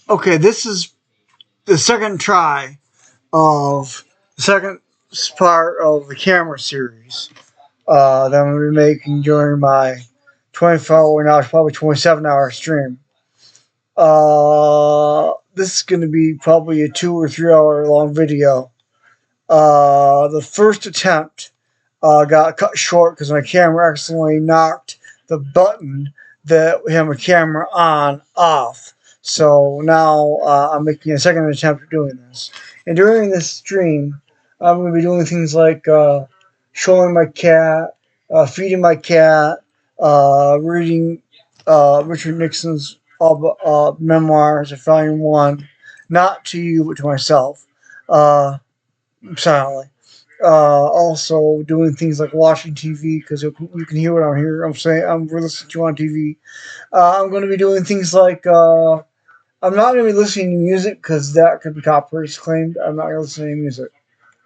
Okay, this is the second try of the second part of the camera series that I'm going to be making during my 24-hour, now it's probably 27-hour stream. This is going to be probably a 2 or 3 hour long video. The first attempt got cut short because my camera accidentally knocked the button that we have my camera on off. So now I'm making a second attempt at doing this. And during this stream, I'm going to be doing things like showing my cat, feeding my cat, reading Richard Nixon's memoirs of Volume 1, not to you, but to myself, silently. Also doing things like watching TV because you can hear what I'm here. I'm saying I'm listening to on TV. I'm going to be doing things like I'm not going to be listening to music because that could be copyright claimed. I'm not going to listen to any music.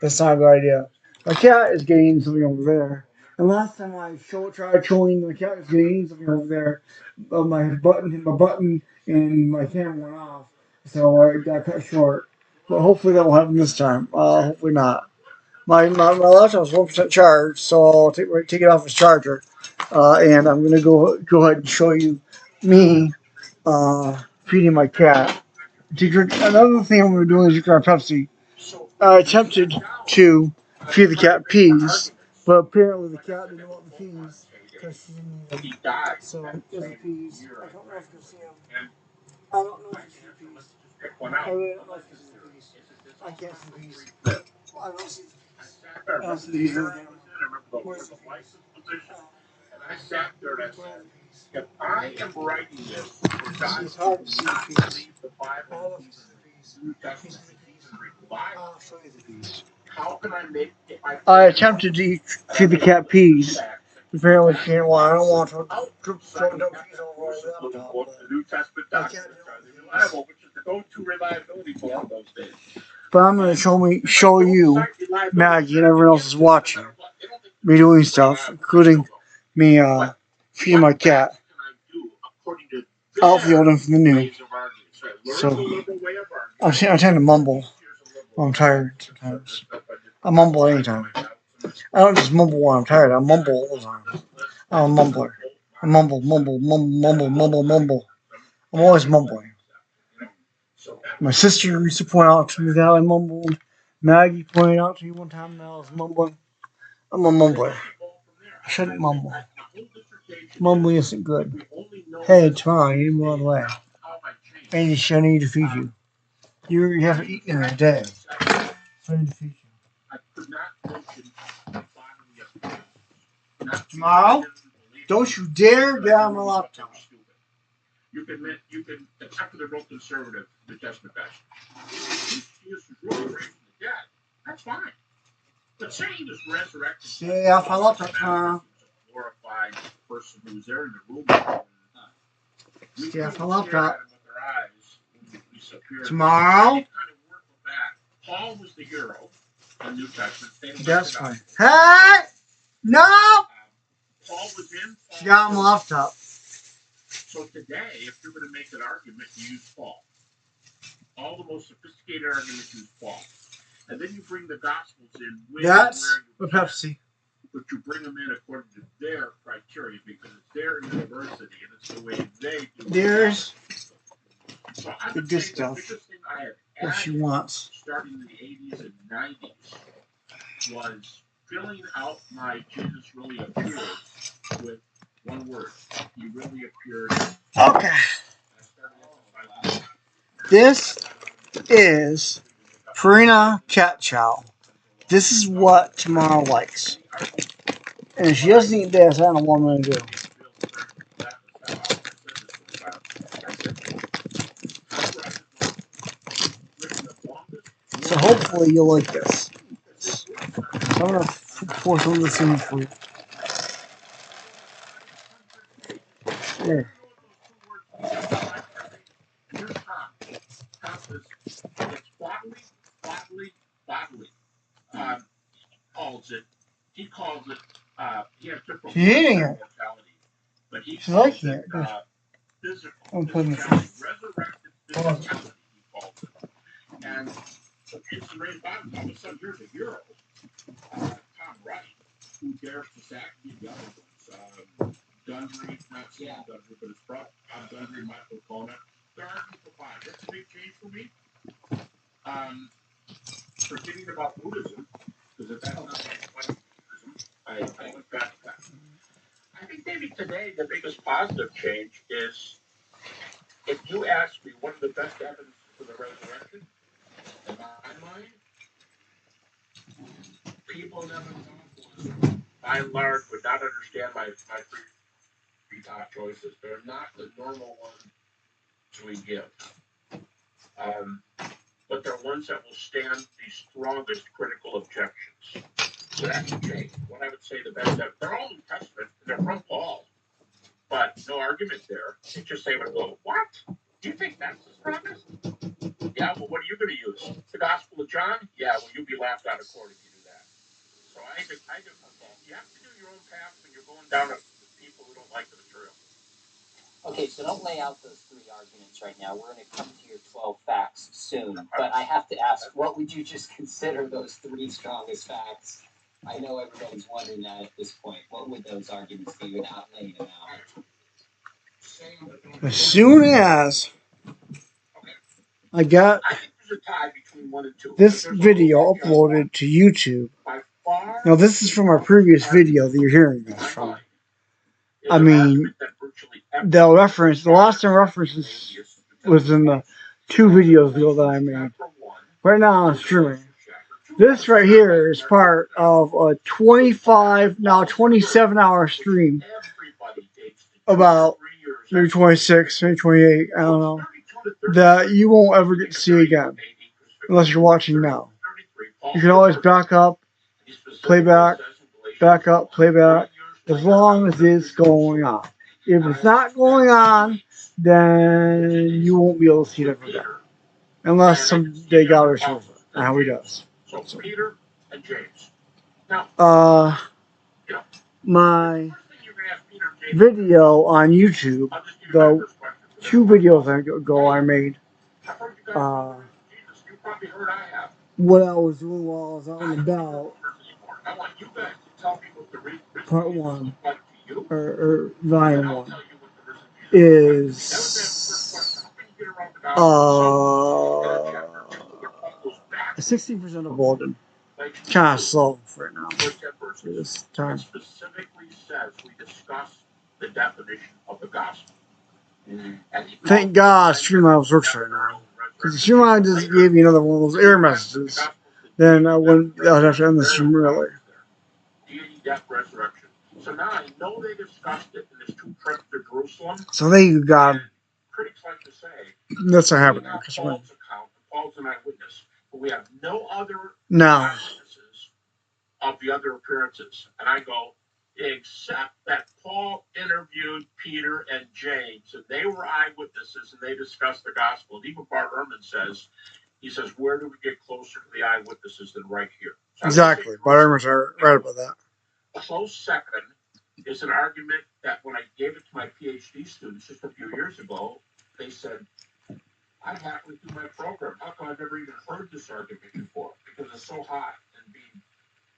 That's not a good idea. My cat is getting something over there. And last time I tried showing my cat was getting something over there, my button and my camera went off, so I got cut short. But hopefully that will happen this time. Hopefully not. My laptop's 1% charged, so I'll take it off its charger, and I'm gonna go ahead and show you me feeding my cat. To drink. Another thing I'm gonna do is drink our Pepsi. I attempted to feed the cat peas, but apparently the cat didn't want the peas because she didn't eat them. So there's the peas. I don't know if you can see them. I don't know if you see the peas. I really don't know if you see the peas. I can't see the peas. I don't see the peas. I don't see the peas. Where's the peas? And I sat there and I said, if I am writing this, It's hard to see the peas. the Bible, New Testament, I'll show you the peas. how can I make I attempted to feed the cat peas. Apparently she didn't want. I don't want to throw peas over the laptop. the New Testament doctrines are the reliable, which is the go-to reliability book those days. But I'm going to show you, Maggie, and everyone else is watching me doing stuff, including me feeding my cat, outfielding from the new. So I tend to mumble when I'm tired sometimes. I mumble anytime. I don't just mumble when I'm tired. I mumble all the time. I'm a mumbler. I mumble. I'm always mumbling. My sister used to point out to me that I mumbled. Maggie pointed out to me one time that I was mumbling. I'm a mumbler. I shouldn't mumble. Mumbling isn't good. Hey, tomorrow you need to move out of the way. I need to feed you. You haven't eaten in a day. So I need to feed you. Tomorrow, don't you dare get on my laptop. You can accept the real conservative New Testament passage. Jesus was really raised from the dead. That's fine. But saying he was resurrected. Stay off my laptop tomorrow. A glorified person who was there in the room. Stay off my laptop. Tomorrow. Paul was the hero in New Testament. That's fine. Hey! No! Paul was in. She got on my laptop. So today, if you're going to make an argument, you use Paul. All the most sophisticated arguments use Paul. And then you bring the Gospels in. That's a Pepsi. But you bring them in according to their criteria because it's their university and it's the way they do it. There's the good stuff that she wants. Starting in the 80s and 90s was filling out my Jesus really appeared with one word. He really appeared. Okay. This is Purina Cat Chow. This is what Tomorrow likes. And if she doesn't eat this, I don't know what I'm going to do. So hopefully you'll like this. So I'm going to pour some of this in for you. There. He calls it, he has different She's eating it. but he She's liking it. physical I'm putting this chap resurrected physicality, he calls it. And it's the very bottom. All of a sudden, here's a hero, Tom Wright, who dares to sack the other ones. Gundry, not Sam Gundry, but his brother, Gundry, Michael Kona. There are people fine. That's a big change for me. Forgetting about Buddhism, because if that's not like Buddhism, I went back to that. I think maybe today the biggest positive change is if you ask me what are the best evidence for the resurrection, in my mind, people never thought was, by and large, would not understand my three top choices. They're not the normal ones we give. But they're ones that will stand the strongest critical objections. So that's a change. What I would say the best, they're all New Testament, and they're from Paul, but no argument there. It's just they would go, what? Do you think that's the strongest? Yeah, well, what are you going to use? The Gospel of John? Yeah, well, you'll be laughed out of court if you do that. So I think you have to do your own path when you're going down to people who don't like the material. Okay, so don't lay out those three arguments right now. We're going to come to your 12 facts soon. But I have to ask, what would you just consider those three strongest facts? I know everybody's wondering that at this point. What would those arguments be without laying them out? As soon as I got this video uploaded to YouTube. Now, this is from our previous video that you're hearing this from. I mean, the last time references was in the 2 videos ago that I made. Right now I'm streaming. This right here is part of a 27-hour stream. About maybe 26, maybe 28, I don't know. That you won't ever get to see again. Unless you're watching now. You can always back up, play back up, play back. As long as it's going on. If it's not going on, then you won't be able to see it ever again. Unless someday God shows it. And how he does. So, Peter and James. My video on YouTube, the 2 videos ago I made, what I was doing while I was out and about, part 1, or volume 1, is 60% of Walden. Kind of slow for it now. For this time. Specifically says we discuss the definition of the gospel. Thank God StreamLabs works right now. Because StreamLabs just gave me another one of those error messages. Then I would have to end the stream earlier. Deity, death, resurrection. So now I know they discussed it in this 2 trips to Jerusalem. So thank you, God. Critics like to say that's not happening. Paul's account. Paul's an eyewitness, but we have no other eyewitnesses of the other appearances. And I go, except that Paul interviewed Peter and James, and they were eyewitnesses, and they discussed the gospel. And even Bart Ehrman says, he says, where do we get closer to the eyewitnesses than right here? So exactly. Bart Ehrman's right about that. A close second is an argument that when I gave it to my PhD students just a few years ago, they said, I'm halfway through my program. How come I've never even heard this argument before? Because it's so hot and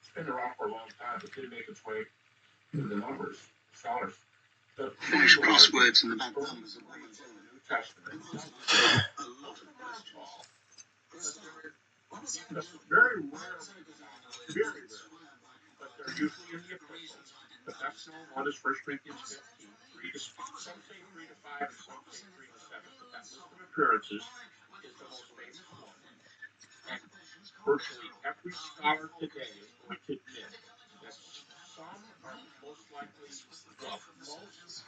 it's been around for a long time. It didn't make its way to the numbers, scholars. The crosswords in the back numbers of the New Testament. Very rare, but they're usually in the epistles. The best known one is 1 Corinthians 15, 3 to, some say 3 to 5, and some say 3 to 7. But that list of appearances is the most famous one. And virtually every scholar today is going to admit that some are most likely, well, most,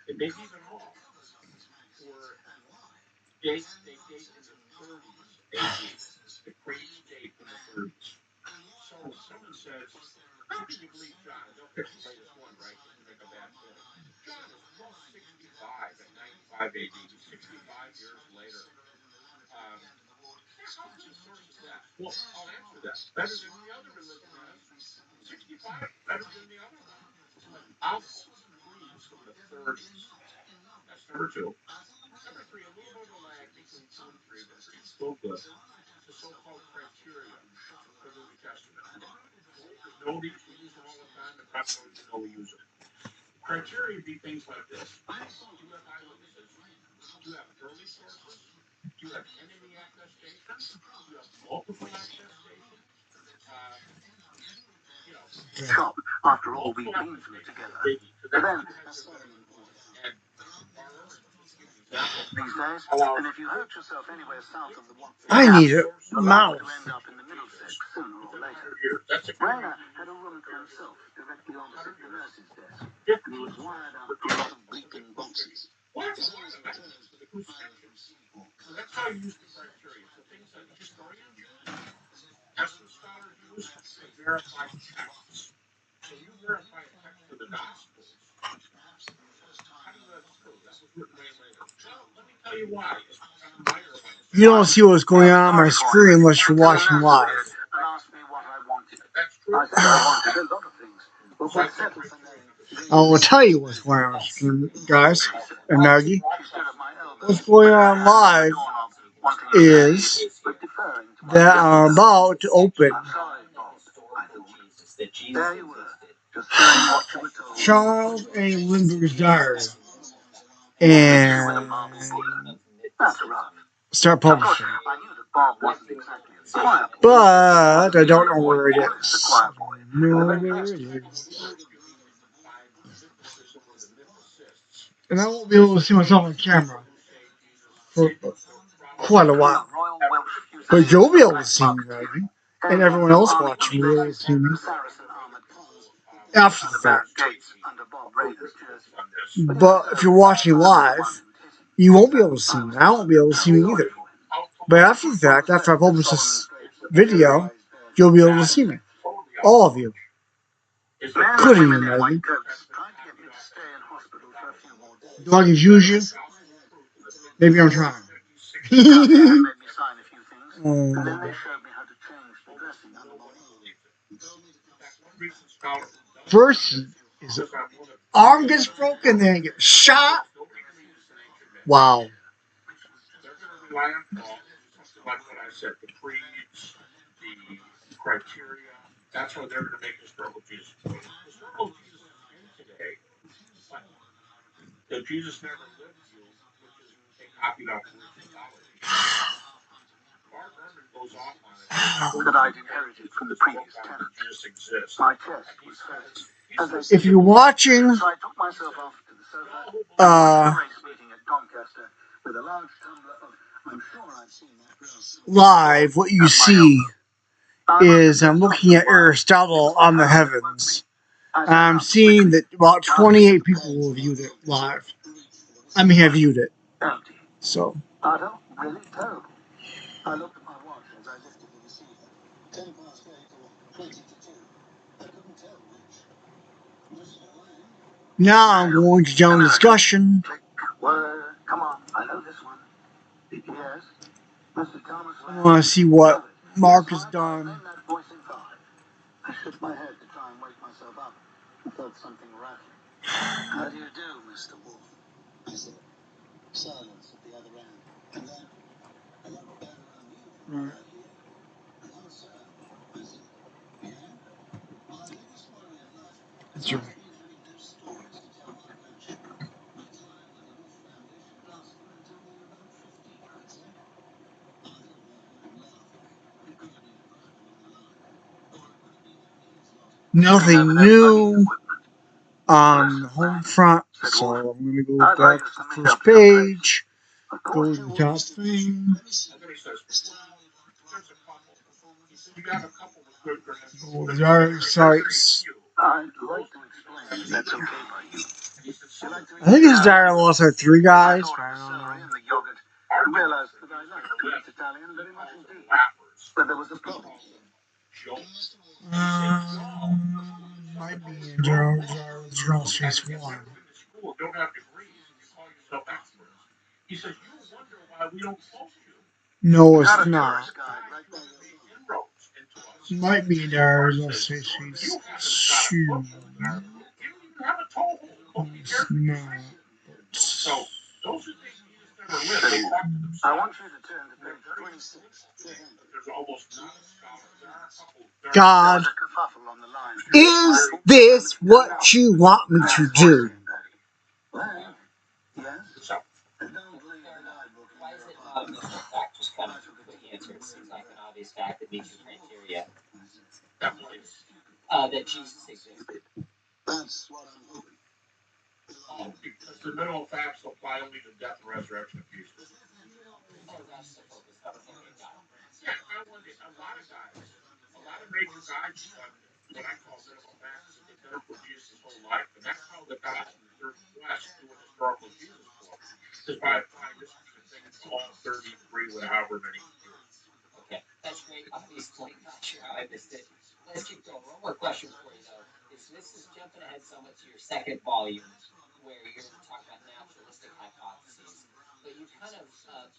and maybe even all, were they date in the 30s AD. The crazy date in the 30s. So when someone says, how can you believe John? They'll pick the latest one, right? To make a bad point. John is plus 65 at 95 AD. 65 years later. How many sources that? Well, I'll answer that. Better than the other religion has. 65 better than the other one. Alphonse Creeds from the 30s. That's number 2. so good. The so-called criteria for the New Testament. There's no need to use them all the time, but God knows you know we use them. Criteria would be things like this. You have eyewitnesses. You have early sources. You have enemy attestation. You have multiple attestation. You know, shop. After all, we've been through together. But then, and these days, and if you hurt yourself anywhere south of the I need a you're liable mouse. to end up in the Middlesex sooner or later. that's a Rayner had a room to himself directly opposite the nurse's desk, and he was wired up to a lot of bleeping boxes. What? The crucifixion. So that's how you use the criteria. So things that historians use, that's what scholars use to verify texts. So you verify a text for the Gospels. How do you know that's true? That was written way later. Well, let me tell you why. You don't see what's going on my screen unless you're watching live. And asked me what I wanted. That's true. I said I wanted a lot of things. But we settled for names. I will tell you what's going on my screen, guys and Maggie. She stood at my elbow. What's going on live is that I'm about to open I'm sorry, Bob. I thought. There you were. Just doing what you were told. Charles A. Lindbergh's diary and That's rough. start Of course, publishing. I knew that Bob wasn't exactly a quiet boy. But I don't know where it is. I don't know where it is. And I won't be able to see myself on camera for quite a while. But you'll be able to see me, Maggie. And everyone else watching will be able to see me after the fact. But if you're watching live, you won't be able to see me. I won't be able to see me either. But after the fact, after I publish this video, you'll be able to see me. All of you. Including you, Maggie. Do I confuse you? Maybe I'm trying. First is arm gets broken, then he gets shot. Wow. They're going to rely on Paul, something like what I said, the creeds, the criteria. That's how they're going to make the struggle of Jesus. The struggle of Jesus is today. That Jesus never lived you, which is a copied off original theology. Mark Herman goes off on it. That I'd inherited from the previous tenant. Jesus exists. My chest was hurt. If you're watching So I took myself off to the sofa. Race meeting at Doncaster with a large tumbler of. I'm sure I've seen that. Live, what you see is I'm looking at Aristotle on the heavens. I'm seeing that about 28 people will view it live. I mean, have viewed it. So. Otto, really terrible. I looked at my watch as I lifted the receiver. 10 past 8 or 20 to 2. I couldn't tell which. Now I'm going to join discussion. Click. Word. Come on. I know this one. Yes. Mr. Thomas. I want to see what Mark has done. I shook my head to try and wake myself up. I felt something rattling. How do you do, Mr. Wolf? I said, silence at the other end. And then, a lot better than you. Right. Hello, sir. I said, yeah? Well, I live this worry at night. That's right. Stories to tell my grandchildren. Retired with the Wolf Foundation plaster until they were about 50, I'd say. I don't know, I'm laughing. It could have been a burglar on the line. Or it could have been a Pease lot. Nothing new on the home front, so I'm going to go back to the first page, go to the top thing, go to the other sites. I'd like to explain if that's okay by you. I think it's Diary Lost had 3 guys, but I don't know. I realized that I liked to eat Italian very much indeed. But there was a problem. Might be in Journal Street 1. Don't have degrees and you call yourself experts. He says, you wonder why we don't quote you. No, it's not. Might be in Arizona State Street 2. It's not. I want you to turn to page 26. There's almost not a scholar. There are a couple. God, There was a kerfuffle on the line. is this what you want me to do? Well, yes. So, Don't believe the guidebook in Why is your it not a apartment. minimal fact? Just kind of a quick answer. It seems like an obvious fact that meets your criteria. that place. That Jesus existed. That's what I'm hoping. Because the minimal facts apply only to death and resurrection of Jesus. Oh, that's the focus of it. Okay, got it. Yeah, I wonder, a lot of guys, a lot of major guys have done what I call minimal facts, and they've done it for Jesus' whole life. And that's how the guys from the Third West do an historical Jesus book. Is by just thing all 33 with however many years. Okay, that's great. Obviously, not sure how I missed it. Let's keep going. One more question for you, though. This is jumping ahead somewhat to your second volume, where you're going to talk about naturalistic hypotheses. But you kind of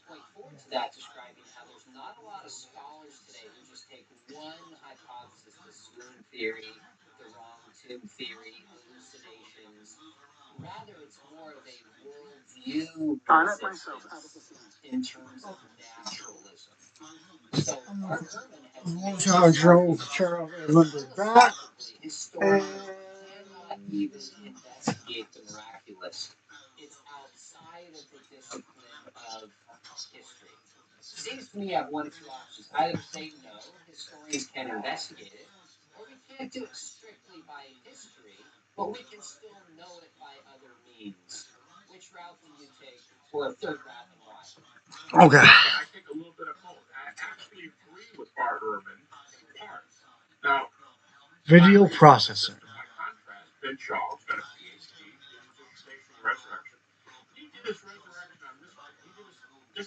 point forward to that, describing how there's not a lot of scholars today who just take one hypothesis, the swoon theory, the wrong tomb theory, hallucinations. Rather, it's more of a worldview in terms of naturalism. So Mark Herman has back, historians cannot even investigate the miraculous. It's outside of the discipline of history. Seems to me I have one of two options. Either say no, historians can investigate it, or we can't do it strictly by history, but we can still know it by other means. Which route do you take, or a third route, and why? Okay. I take a little bit of both. I actually agree with Bart Ehrman in part. Now, Video processor. by contrast, Ben Shaw's got a PhD in dissertation and resurrection. He did his resurrection on this. He did his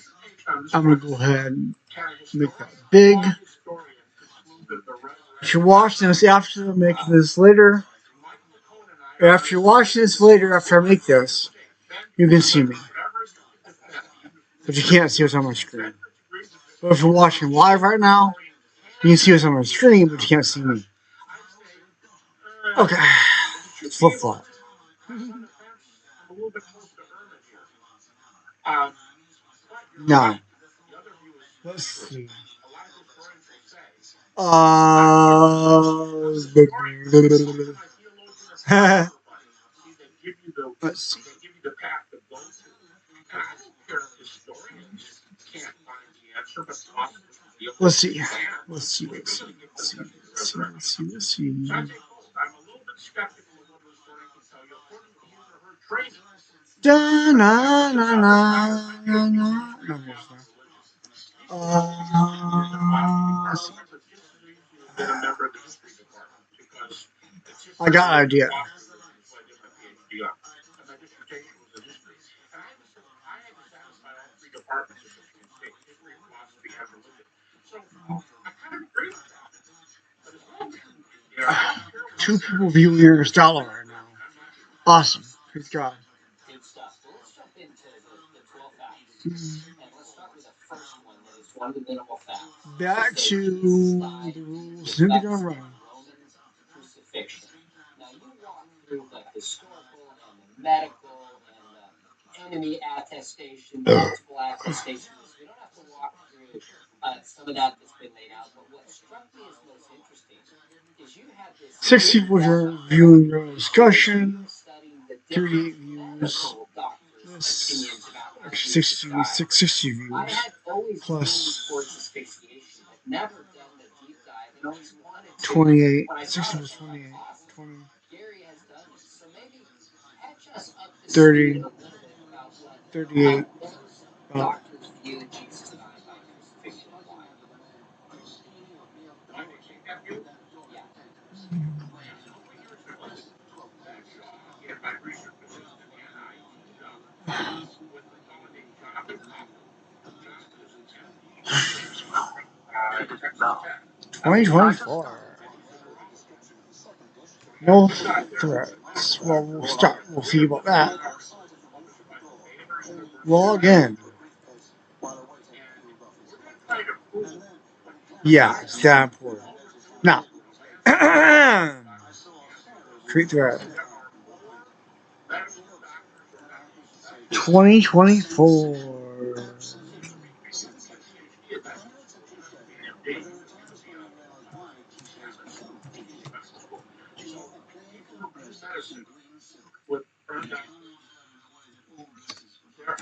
dissertation on this. I'm gonna go ahead and Can make that big. historian conclude that the resurrection? If you're watching this after making this later, after you're watching this later, after I make this, you can see me. But you can't see what's on my screen. But if you're watching live right now, you can see what's on my screen, but you can't see me. Okay. Flip flop. No. Let's see. Let's see. Let's see. Let's see. Let's see. Let's see. Let's see. Let's see. Let's see. I'm a little bit skeptical of what the historian can tell you according to his or her training. Da na na na na na. No, there's not. I got an idea. Two people viewing your dollar right now. Awesome. Good job. Good stuff. Well, let's jump into the 12 facts. And let's start with the first one that is one of the minimal facts. Back to the rules. Who did I run? Roman crucifixion. Now, you walk through the historical and the medical and the enemy attestation, multiple attestations. We don't have to walk through some of that that's been laid out, but what struck me as most interesting is you have this 6 people viewing your discussion, 38 views, 60 views, plus 28, 60 plus 28, 20, 30, 38, doctors view Jesus dying by crucifixion and why. Why they take that view? Yeah. Again, my research assistant and I teamed up with a fellow named Jonathan Coughlin. Jonathan is an MD from Texas Tech. 2024. No threats. Well, we'll start. We'll see about that. Log in. Yeah, it's that important. Now, create thread. 2024. burn doctors, there are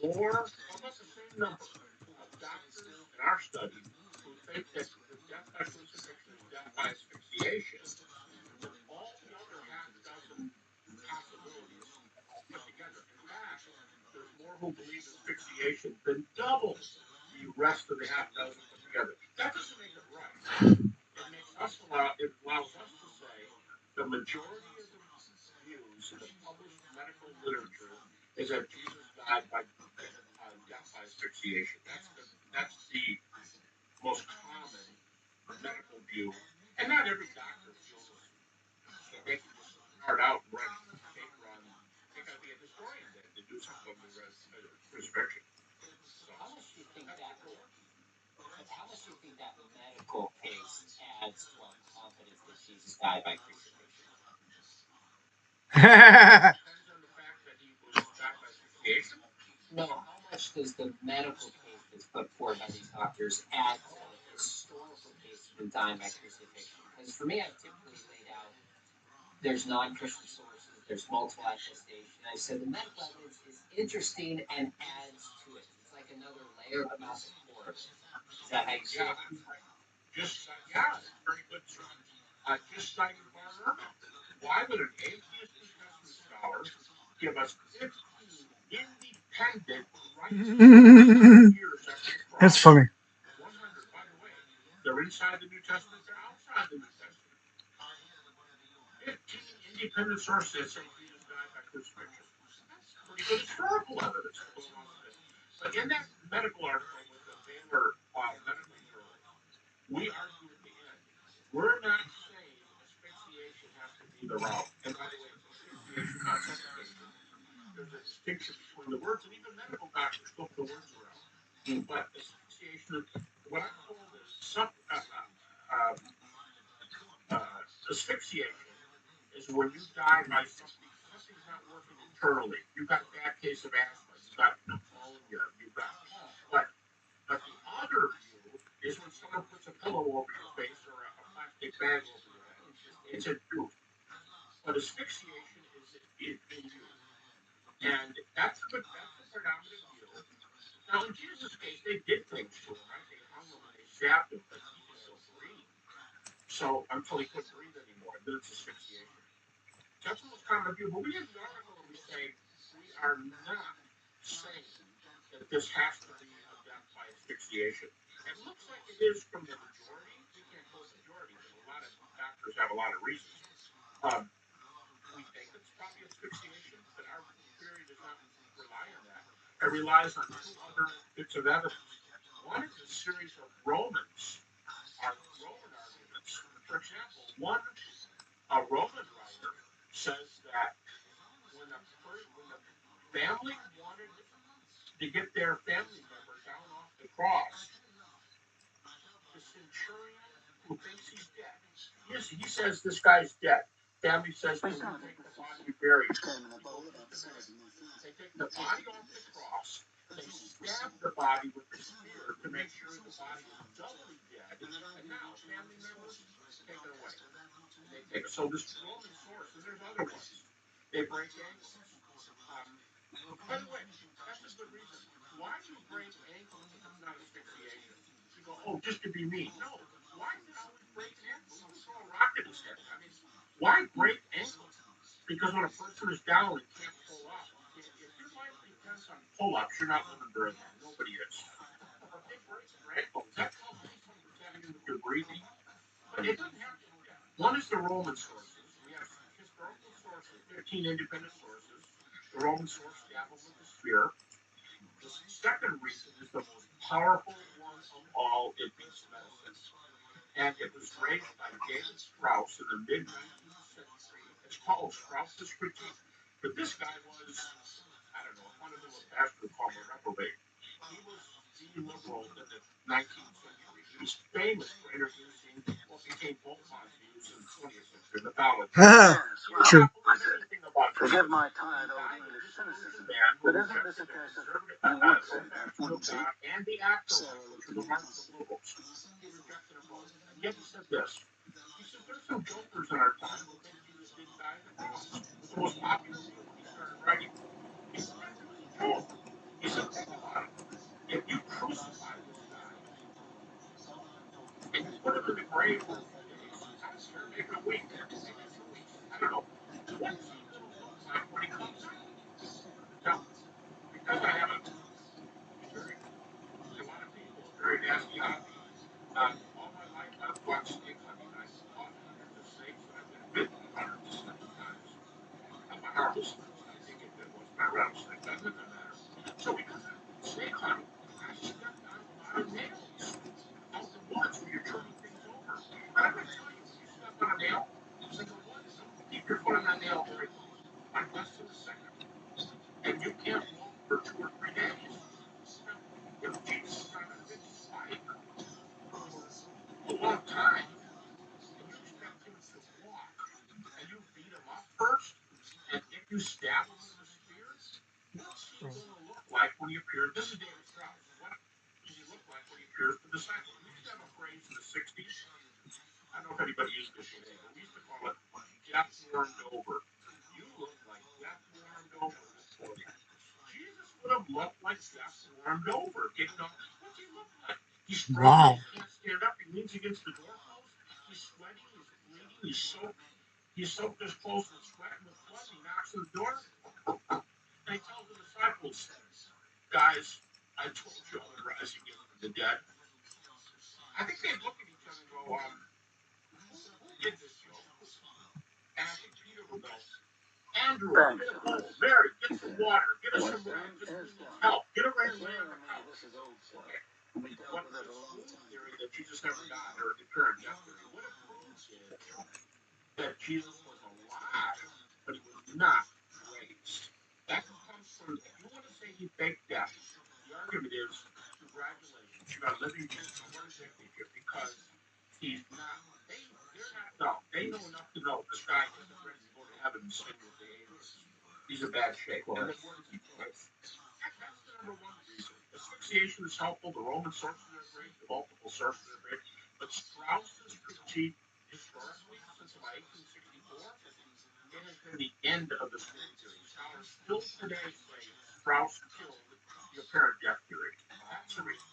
more, almost the same number of doctors in our study who think that the death by crucifixion is death by asphyxiation than all the other half dozen possibilities put together. In fact, there's more who believe asphyxiation than double the rest of the half dozen put together. That doesn't make it right. It allows us to say the majority of the views in the published medical literature is that Jesus died by death by asphyxiation. That's the most common medical view, and not every doctor feels so they can just start out and write a paper on. They got to be a historian then to do something on the crucifixion. So How much do you think that? How much do you think that medical case adds to our confidence that Jesus died by crucifixion? Depends on the fact that he was died by asphyxiation. No, how much does the medical case that's put forward by these doctors add to the historical case of him dying by crucifixion? Because for me, I've typically laid out there's non-Christian sources, there's multiple attestation. I said the medical evidence is interesting and adds to it. It's like another layer but not the core of it. Is that how you see it? It's very good. Just citing Barner, why would an atheist New Testament scholar give us 15 independent rights years after the cross? That's funny. 100, by the way, they're inside the New Testament, they're outside the New Testament. 15 independent sources say Jesus died by crucifixion. That's pretty good historical evidence. But in that medical article with the Baylor Medical Journal, we argue at the end, we're not saying asphyxiation has to be the route. And by the way, it's asphyxiation, not suffocation. There's a distinction between the words, and even medical doctors flip the words around. But asphyxiation, what I'm told is asphyxiation is when you die by something's not working internally. You've got a bad case of asthma, you've got pneumonia, but the other view is when someone puts a pillow over your face or a plastic bag over your head. It's a view. But asphyxiation is in you. And that's the predominant view. Now, in Jesus' case, they did things to him, right? They hung him and they stabbed him, but he could still breathe. So, until he couldn't breathe anymore, then it's asphyxiation. That's the most common view. But we have the article and we say, we are not saying that this has to be a death by asphyxiation. It looks like it is from the majority. We can't quote majority, but a lot of doctors have a lot of reasons. We think it's probably asphyxiation, but our theory does not rely on that. It relies on two other bits of evidence. One is a series of Roman arguments. For example, a Roman writer says that when the family wanted to get their family member down off the cross, the centurion who thinks he's dead, he says this guy's dead. Family says, can we take the body and bury it? They take the body off the cross, they stab the body with a spear to make sure the body is doubly dead, and now family members take it away. So this Roman source, and there's other ones, they break ankles. By the way, that's a good reason. Why do you break ankles if it's not asphyxiation? You go, oh, just to be mean. No. Why is it always breaking ankles? Someone throw a rock at his head. I mean, why break ankles? Because when a person is down and can't pull up, if your life depends on pull-ups, you're not living very long. Nobody is. But they break their ankles. That tells me something's happening with your breathing. But it doesn't have to be that. One is the Roman sources. We have historical sources, 15 independent sources. The Roman source dabbled with the spear. The second reason is the most powerful one of all. It beats medicine. And it was raised by David Strauss in the mid-19th century. It's called Strauss's Critique. But this guy was, I don't know, a fundamentalist pastor called a reprobate. He was the liberal in the 19th century. He was famous for introducing what became Beaumont's views in the 20th century, mythology. True. Forgive my tired old English cynicism, but isn't this a case of you would say that, wouldn't you? And the actual, which are the marks of liberals. He rejected them both. And yet he said this. He said, there's some jokers in our time who think Jesus didn't die on the cross. So the most popular book he started writing. He said that was a joke. He said, think about it. If you crucify this guy and you put him in the grave for a few days, I don't care, maybe a week, maybe 2 weeks, I don't know. What's he gonna look like when he comes out? Now, because I have very, like a lot of people, a very nasty hobby. All my life I've gone snake hunting. I've caught hundreds of snakes and I've been bitten hundreds of times. I'm a harmless person. I think if it was my rattlesnake, that doesn't matter. So because I'm snake hunting, I stepped on a lot of nails out in the woods when you're turning things over. And I'm going to tell you, when you step on a nail, number one, keep your foot on that nail very close, on less than a second. And you can't walk for 2 or 3 days. Now, if Jesus is on a big spike for a long time, and you expect him to walk, and you beat him up first, and if you stab him with a spear, what's he going to look like when he appears? This is David Strauss. What does he look like when he appears to the disciples? We used to have a phrase in the 60s. I don't know if anybody uses this today, but we used to call it death warmed over. You look like death warmed over this morning. Jesus would have looked like death warmed over. What's he look like? He's struggling. He can't stand up. He leans against the doorpost. He's sweating. He's bleeding. He's soaked. He's soaked his clothes with sweat and with blood. He knocks on the door. And he tells the disciples, guys, I told you I would rise again from the dead. I think they look at each other and go, who did this joke? And I think Peter will go, Andrew, get a bowl. Mary, get some water. Get us some rain. Just help. Get a rain lay on the couch. Okay. What the swoon theory that Jesus never died, or the current death theory, what it proves is that Jesus was alive, but he was not raised. That comes from, if you want to say he faked death, the argument is, congratulations, you got a living Jesus. I want to vindicate you because he's not, they're not dumb. They know enough to know this guy isn't ready to go to heaven and sing with the angels. He's in bad shape. And then what is he doing? That's the number one reason. Asphyxiation is helpful. The Roman sources are great. The multiple sources are great. But Strauss's critique, historically, since about 1864, it has been the end of the swoon theory. Scholars still today say Strauss killed the apparent death theory. That's the reason.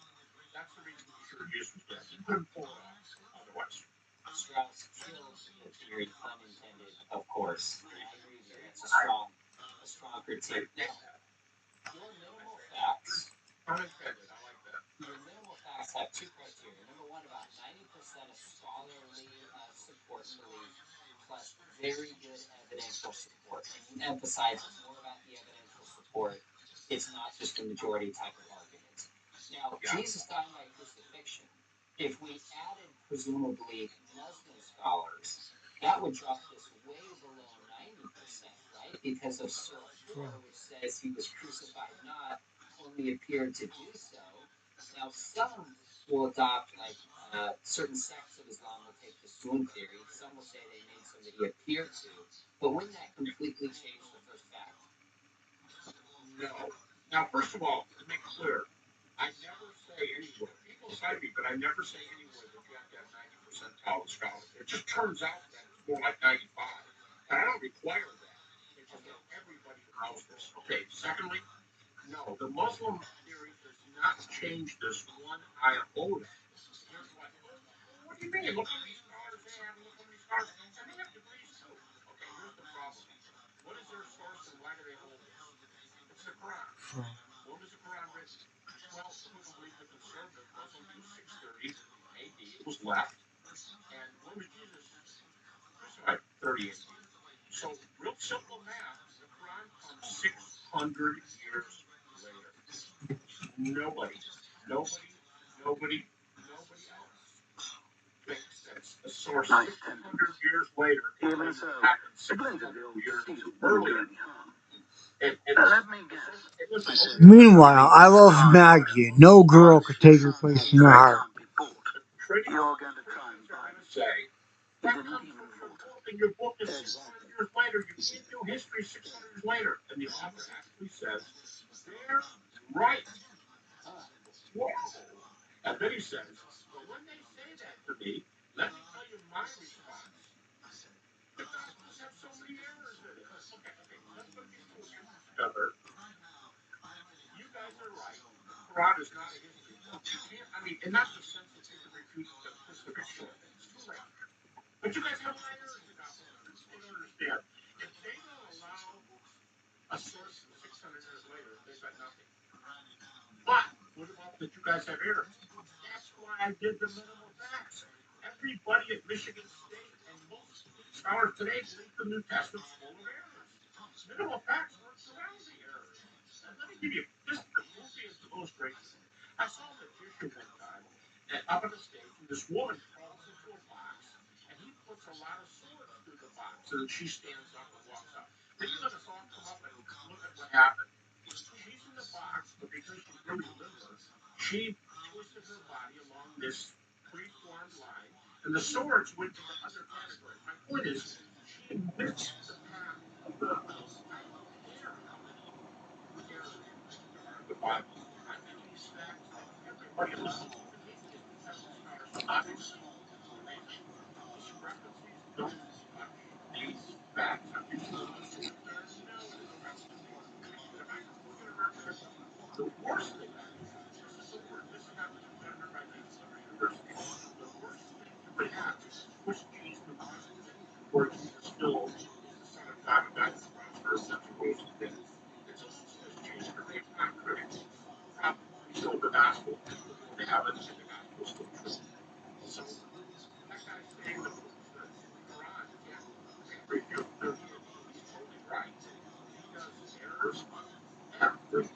That's the reason he should have used his death. He couldn't pull it off otherwise. Strauss killed the theory, pun intended, of course. And I agree with you. That's a strong critique. Now, your minimal facts. Unintended. I like that. Your minimal facts have two criteria. Number one, about 90% of scholarly support and belief, plus very good evidential support. And you emphasize it's more about the evidential support. It's not just a majority type of argument. Now, Jesus died by crucifixion. If we added presumably Muslim scholars, that would drop this way below 90%, right? Because of Surah 4, which says he was crucified not, only appeared to do so. Now, some will adopt, like certain sects of Islam will take the swoon theory. Some will say they made so that he appeared to. But wouldn't that completely change the first fact? No. Now, first of all, to make clear, I never say anywhere, people cite me, but I never say anywhere that you have to have 90 percentile of scholars. It just turns out that it's more like 95. And I don't require that. It's just that everybody knows this. Okay, secondly, no, the Muslim theory does not change this one iota. Here's what. What do you mean? Look how many scholars they have, look how many scholars, and they have degrees too. Okay, here's the problem. What is their source and why do they hold this? It's the Quran. When was the Quran written? Well, presumably the conservative Muslim Jew 630 AD. It was left. And when was Jesus crucified? 30 AD. So, real simple math. The Quran comes 600 years later. Nobody, nobody, nobody, nobody else thinks that's a source 600 years later. Even so, happened 600 years earlier. Meanwhile, I love Maggie. No girl could take her place in my heart. You're going to try and say that comes from your book, and your book is 600 years later. You can't do history 600 years later. And the author actually says, they're right. Whoa. And then he says, but when they say that to me, let me tell you my response. The Gospels have so many errors in it. Okay, let's put these two answers together. You guys are right. The Quran is not a history book. You can't, I mean, and not in the sense that you can refute the crucifixion. It's too late. But you guys have my energy now. This is what I understand. If they don't allow a source from 600 years later, they've got nothing. But what about that you guys have errors? That's why I did the minimal facts. Everybody at Michigan State and most scholars today believe the New Testament's full of errors. Minimal facts works around the errors. And let me give you just the goofiest illustration. I saw a magician one time up on the stage, and this woman crawls into a box, and he puts a lot of swords through the box, and then she stands up and walks up. Then you let us all come up and look at what happened. She's in the box, but because she's really limber, she twisted her body along this preformed line, and the swords went to the other categories. My point is, she missed the path of the. I don't care how many errors you think there are in the Bible. I'm giving these facts that everybody allows, even atheists and secular scholars. Obviously, the discrepancies don't touch these facts. I'm just going to assume there are no discrepancies. And if I can prove it or not, the worst thing, this is the word, this is not done by the university. The worst thing you could have is to twist Jesus New Testament where Jesus still is the Son of God who died on the cross for us and rose again. It's a little Swiss cheese because they have critics who probably sold the gospel before they have it, and the gospel is still true. So that guy's saying the Quran can't refute the deity. He's totally right. Because errors, every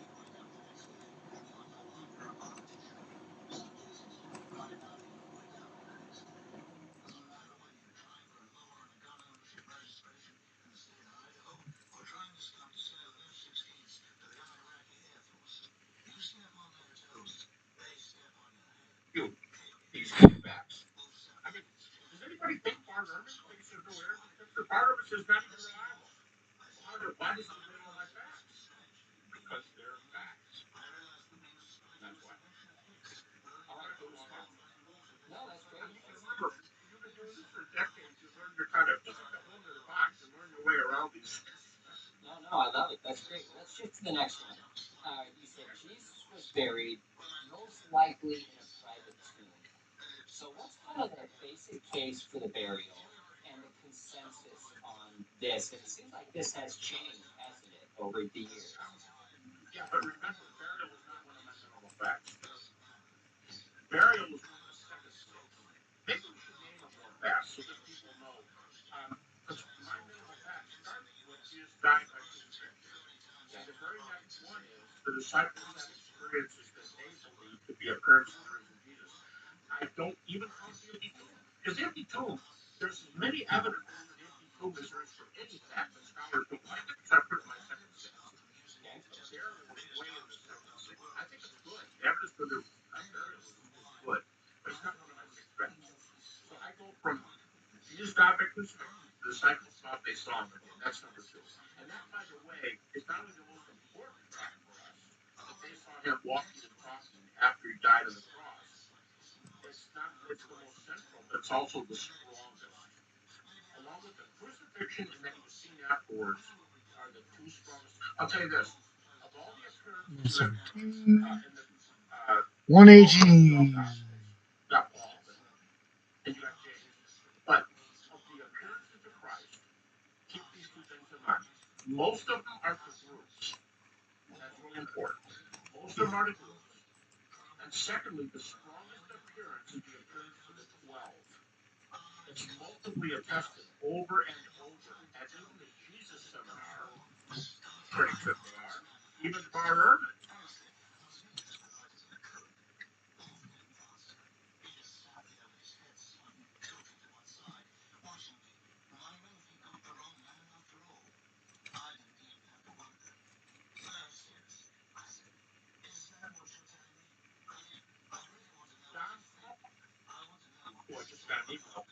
you these facts. I mean, does anybody think Bart Ehrman thinks there's no errors in scripture? Bart Ehrman says not even reliable. Well, why does he believe all my facts? Because they're facts. That's why. All right, Sorry to go on. no, that's great. You can remember, you've been doing this for decades. You learn your kind of, just like the whole other box, you learn your way around these things. No, I love it. That's great. Let's shift to the next one. You said Jesus was buried most likely in a private tomb. So what's kind of the basic case for the burial and the consensus on this? And it seems like this has changed, hasn't it, over the years? Yeah, but remember, burial was not one of my minimal facts. Burial was one of the second six. Maybe we should name them real fast so that people know. Because my minimal facts start with Jesus died by crucifixion. And the very next one is the disciples had experiences that they believe to be appearances of the risen Jesus. I don't even count the empty tomb. Because the empty tomb, there's as many evidences for the empty tomb as there is for any fact that scholars don't like it, because I put it in my second six. Okay. A burial was way in the second six. I think it's good. The evidence for the burial is good. But it's not one of my six facts. So I go from Jesus died by crucifixion. The disciples thought they saw him again. That's number two. And that, by the way, is not only the most important fact for us, that they saw him walking and talking after he died on the cross. It's the most central, but it's also the strongest. Along with the crucifixion and that he was seen afterwards are the two strongest. I'll tell you this. Of all the appearances you have in the 118. not Paul, but and you got James. But of the appearances to Christ, keep these two things in mind. Most of them are to groups. That's really important. Most of them are to groups. And secondly, the strongest appearance is the appearance to the 12. It's multiply attested over and over. And even the Jesus seminar critics that they are, even Bar Ehrman. Don, boy, just got an email.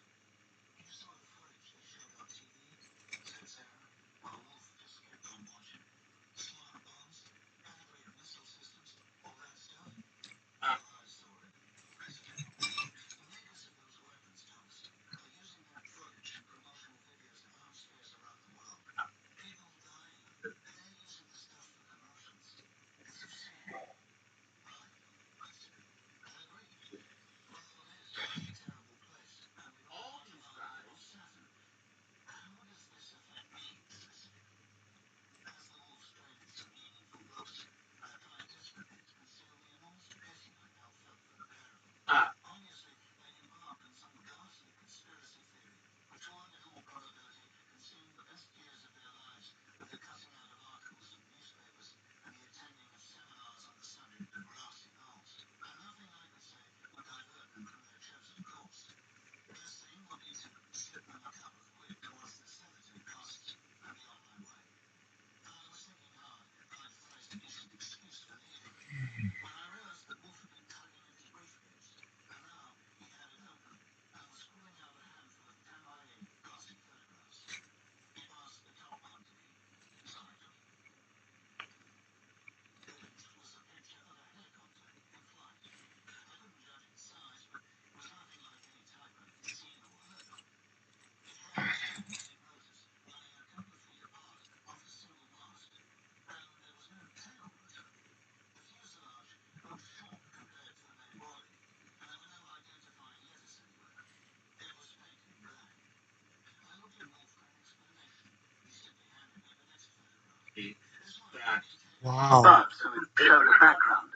that Wow. But so it showed the background.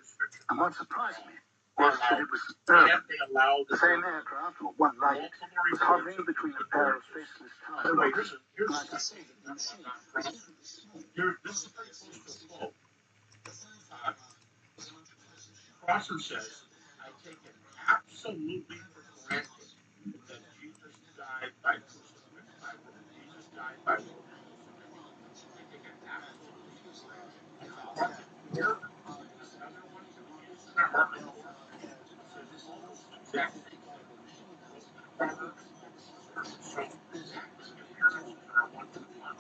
And what surprised me was that it was yet they allowed the same aircraft, or one like it, was hovering between a pair of faceless By tower the way, blocks. here's a message that I'm not from. This is pretty close to a quote. Crossan says, I take it absolutely for granted that Jesus died by crucifixion. Jesus died by way of crucifixion. I take it absolutely for granted. Martin Luther, another one who is Martin Luther, says almost the exact same thing. Both the Proverbs and the Psalms. So the appearances are a one to one.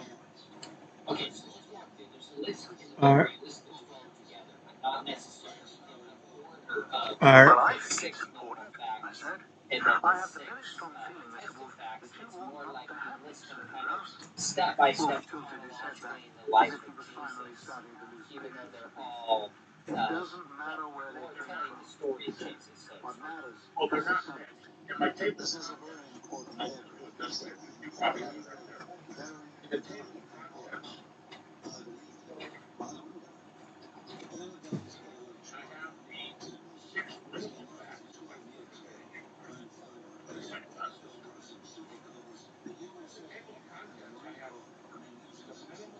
Okay, so let's walk through. There's a list in the book All where right. you list the 12 together, but not necessarily in the order of All right. Well, I the think 6 it's important, notable I facts said. and then I the have the 6 very strong feeling, Mr. contested Wolf, facts. that you It's ought more not like to you have list these them silly kind of graphs. step by Wolf step tilted his head back, chronologically in the as life if of he was finally Jesus, starting to lose even though patience they're with me. all It doesn't matter where they more came telling from. the story of Jesus. So What matters Well, they're is the not subject. mixed. In my table, This is a very important I'll put aircraft. it this way. You probably have it right there. Very In the table of contents, I have the 6 notable facts on the first page. For the second lesson, in the table of contents, I have the minimal historical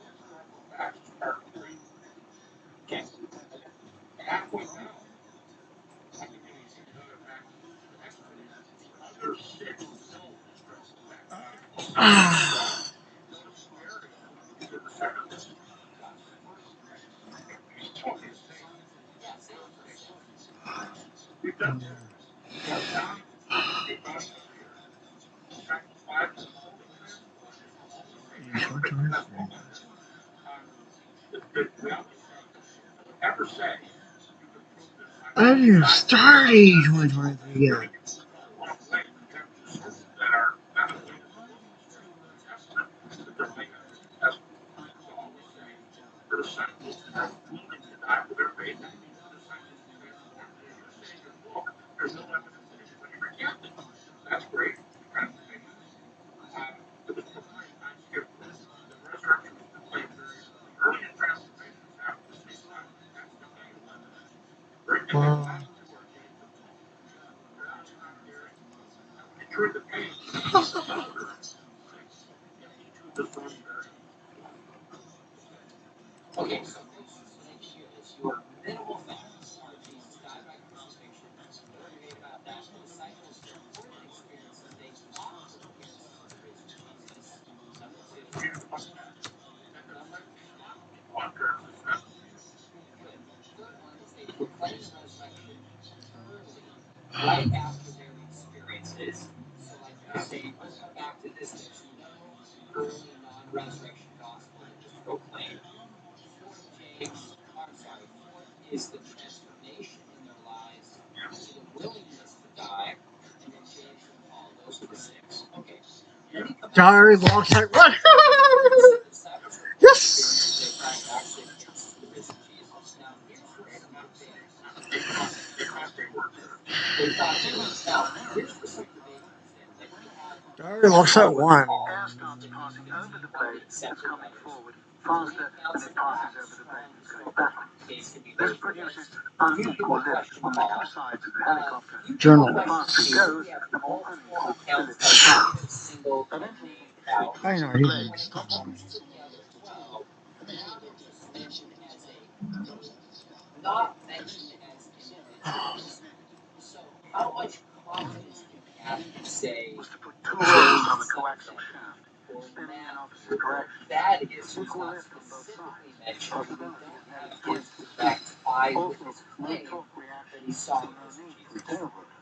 facts as part 3. okay. Halfway down, I can give you some of the other facts next to the other 6 minimal historical facts. Notice the area is in the second list. Okay, same. Yeah, same for 6. We've done 4. Now, Johnny a body sphere. Chapter 5 is a total transport. It's all the same. That's all on this. We always say, don't ever say you can prove this by I haven't even started 2023 yet. go a long way. You have to use sources that are not related to both the historical New Testament, but they're related to the New Testament. We always say the disciples are willing to die for their faith. That means the disciples were transformed. And as you say in your book, there's no evidence that anybody rejected. That's great. Transformation. But the I skipped this. The resurrection was proclaimed very early. Early and transformations happened at the same time. That's definitive evidence. Right? And then the last 2 are James and Paul. Perhaps not hearing. Now, when you turn the page, another 6. Each of the 3 very Okay, so make sure this. Your minimal facts are Jesus died by crucifixion. No debate about that. The disciples reported experiences they thought were appearances of the risen Jesus. Number 2. and the disciples saw appearances. That's Good. Third one is they proclaimed the resurrection early, right after their experiences. So, like you're saying, we'll come back to this. There's no early non-resurrection gospel that was proclaimed. Fourth, fourth is the transformation in their lives to the willingness to die. And then James and Paul, those are the 6. Okay. Let me come back. Sorry, long time. What? So the disciples reported experiences they Yes. thought were actually appearances of the risen Jesus. Now, here's where some debate. they thought they were. They thought they were. Now, here's where some debate comes in. Like we have Sorry, long time one. Air starts passing over the plate that's coming forward faster than it passes over the plate that's going backwards. This produces unequal lift on the two sides of the helicopter. Journal. The faster it goes, the more unequal the lift becomes. single Eventually, out. I know. I When didn't. it comes to the other 12, now they're just mentioned as a, not mentioned as individuals. So how much confidence can we have to say was to put 2 rotors on the coaxial shaft, or spinning in now opposite directions. that is Equal not lift on both specifically sides. mentioned? We Possibility don't of have negative his twists. direct Also, eyewitness no claim torque that reaction, he saw so the no risen need for a Jesus. tail rotor.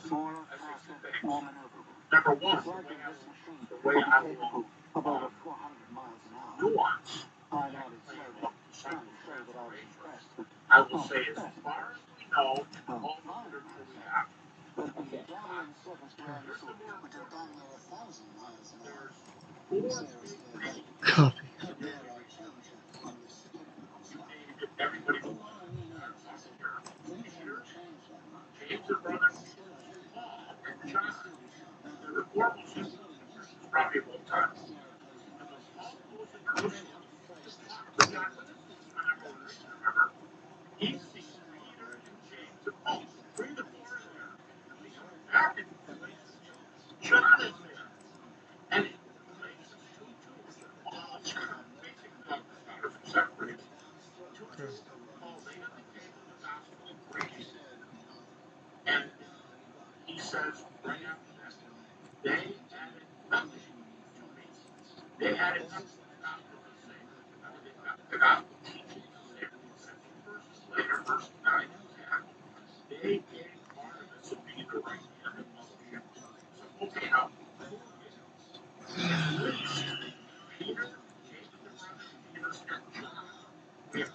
Smaller, faster, more maneuverable. Number The 1, flight of this machine the will way be I capable will of over 400 miles an hour. nuance. I nodded slowly, trying to show that I was impressed, but I will not say, as impressed. far as we know, all the literature we have, But the Okay. Italian surface ground here's the more would have done near 1,000 miles an hour. there's 4 big names Copy. in the aviation. You named everybody who was talking here. Engineers, James and brothers, Paul and John. They're the foremost influence in Christians probably of all time. And when Paul goes into Jerusalem to talk to John Witness, he's going to because right after that, they added nothing to me. They added nothing to the gospel of the Savior. I mean, the gospel teaches the Savior. But a few verses later, verse 9 and 10, they gave Barnabas and Peter right hand of fellowship. So, okay, now, who are they? At least Peter, James the brother, James, and John. We have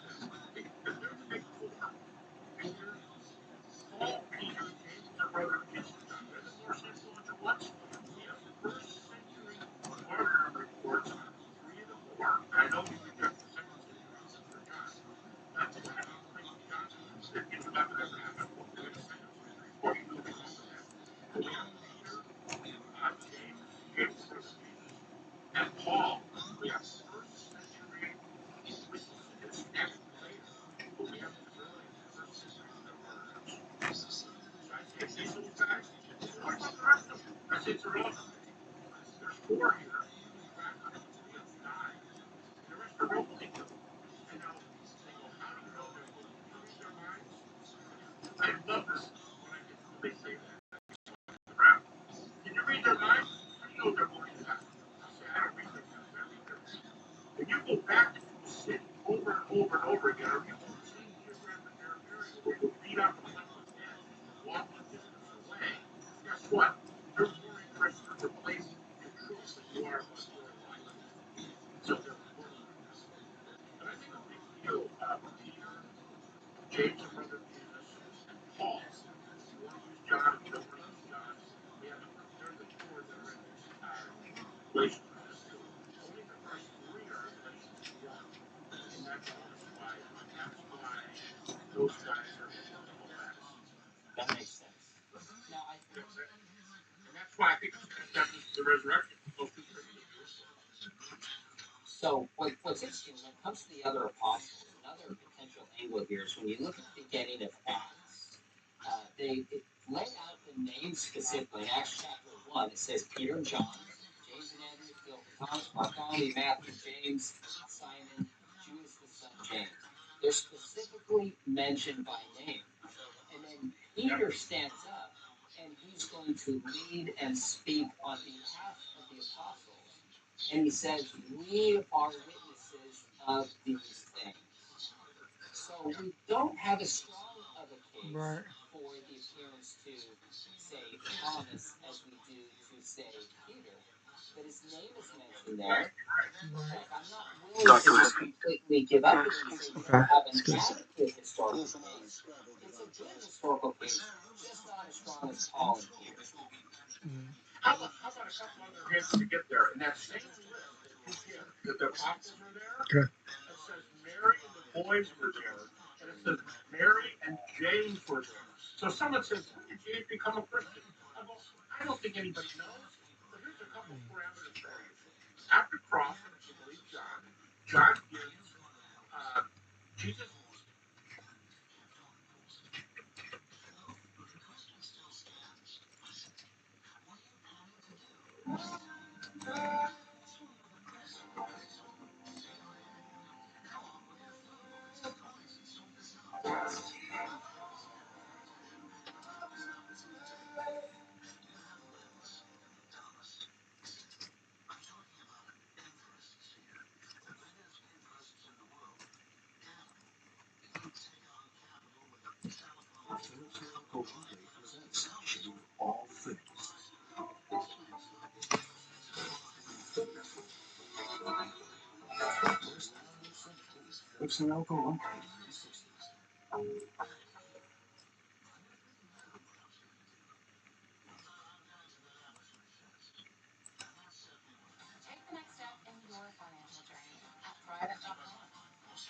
there's the big four. Peter, Paul, Peter, James the brother, James, and John. They're the most influential ones. We have first century martyr reports on three of the four. And I know we reject the second century reports for John. But I don't think John, if you remember that happened, we have a second century report. You don't remember that. But we have Peter, James, James the brother of Jesus, and Paul. We have first century witnesses and later, but we have the early first century martyrs. So I say these little guys, what about the rest of them? I say it's irrelevant to me. There's four here. In fact, I think three of them died. The rest are real believers. And now they go, how do you know they're believers? Can you read their minds? I love this when I get when they say that. Crap. Can you read their minds? How do you know they're born in God? I say, I don't read their minds. I read their feet. When you go back to the city over and over and over again, or you go to the same geographic area where you beat up and left for dead and walk a distance away, guess what? You're more interested in the place in truth than you are about your life. So they're born in God. And I make a big deal of Peter, James, the brother of Jesus, and Paul. If you want to use John, if you don't want to use John, they're the four that are in this Galatians 1 and 2. Only the first three are in Galatians 1. And that's why those guys are biblical fantasy. That makes sense. Now, And that's why I think it's connected to the resurrection. Those two things are beautiful. so what's interesting when it comes to the other apostles, another potential angle here is when you look at the beginning of Acts, they lay out the names specifically. In Acts chapter 1, it says Peter and John, James and Andrew, Philip and Thomas, Bartholomew, Matthew, James, Simon, Judas the son of James. They're specifically mentioned by name. And then Peter stands up and he's going to lead and speak on behalf of the apostles. And he says, we are witnesses of these things. So we don't have as strong of a case Right. for the appearance to, say, Thomas as we do to, say, Peter. But his name is mentioned there. Like, I'm not willing to just completely give up and say we don't have an adequate historical case. It's a good historical case, just not as strong as Paul and Peter. How about a couple other hints to get there? And that same list that you give, that the apostles were there, Okay. it says Mary and the boys were there, and it says Mary and James were there. So someone says, when did James become a Christian? I don't think anybody knows, but here's a couple parameters for you. After crossing, if you believe John gives Jesus. All things. It's an alcohol. Take the next step in your financial journey at Thrive.com,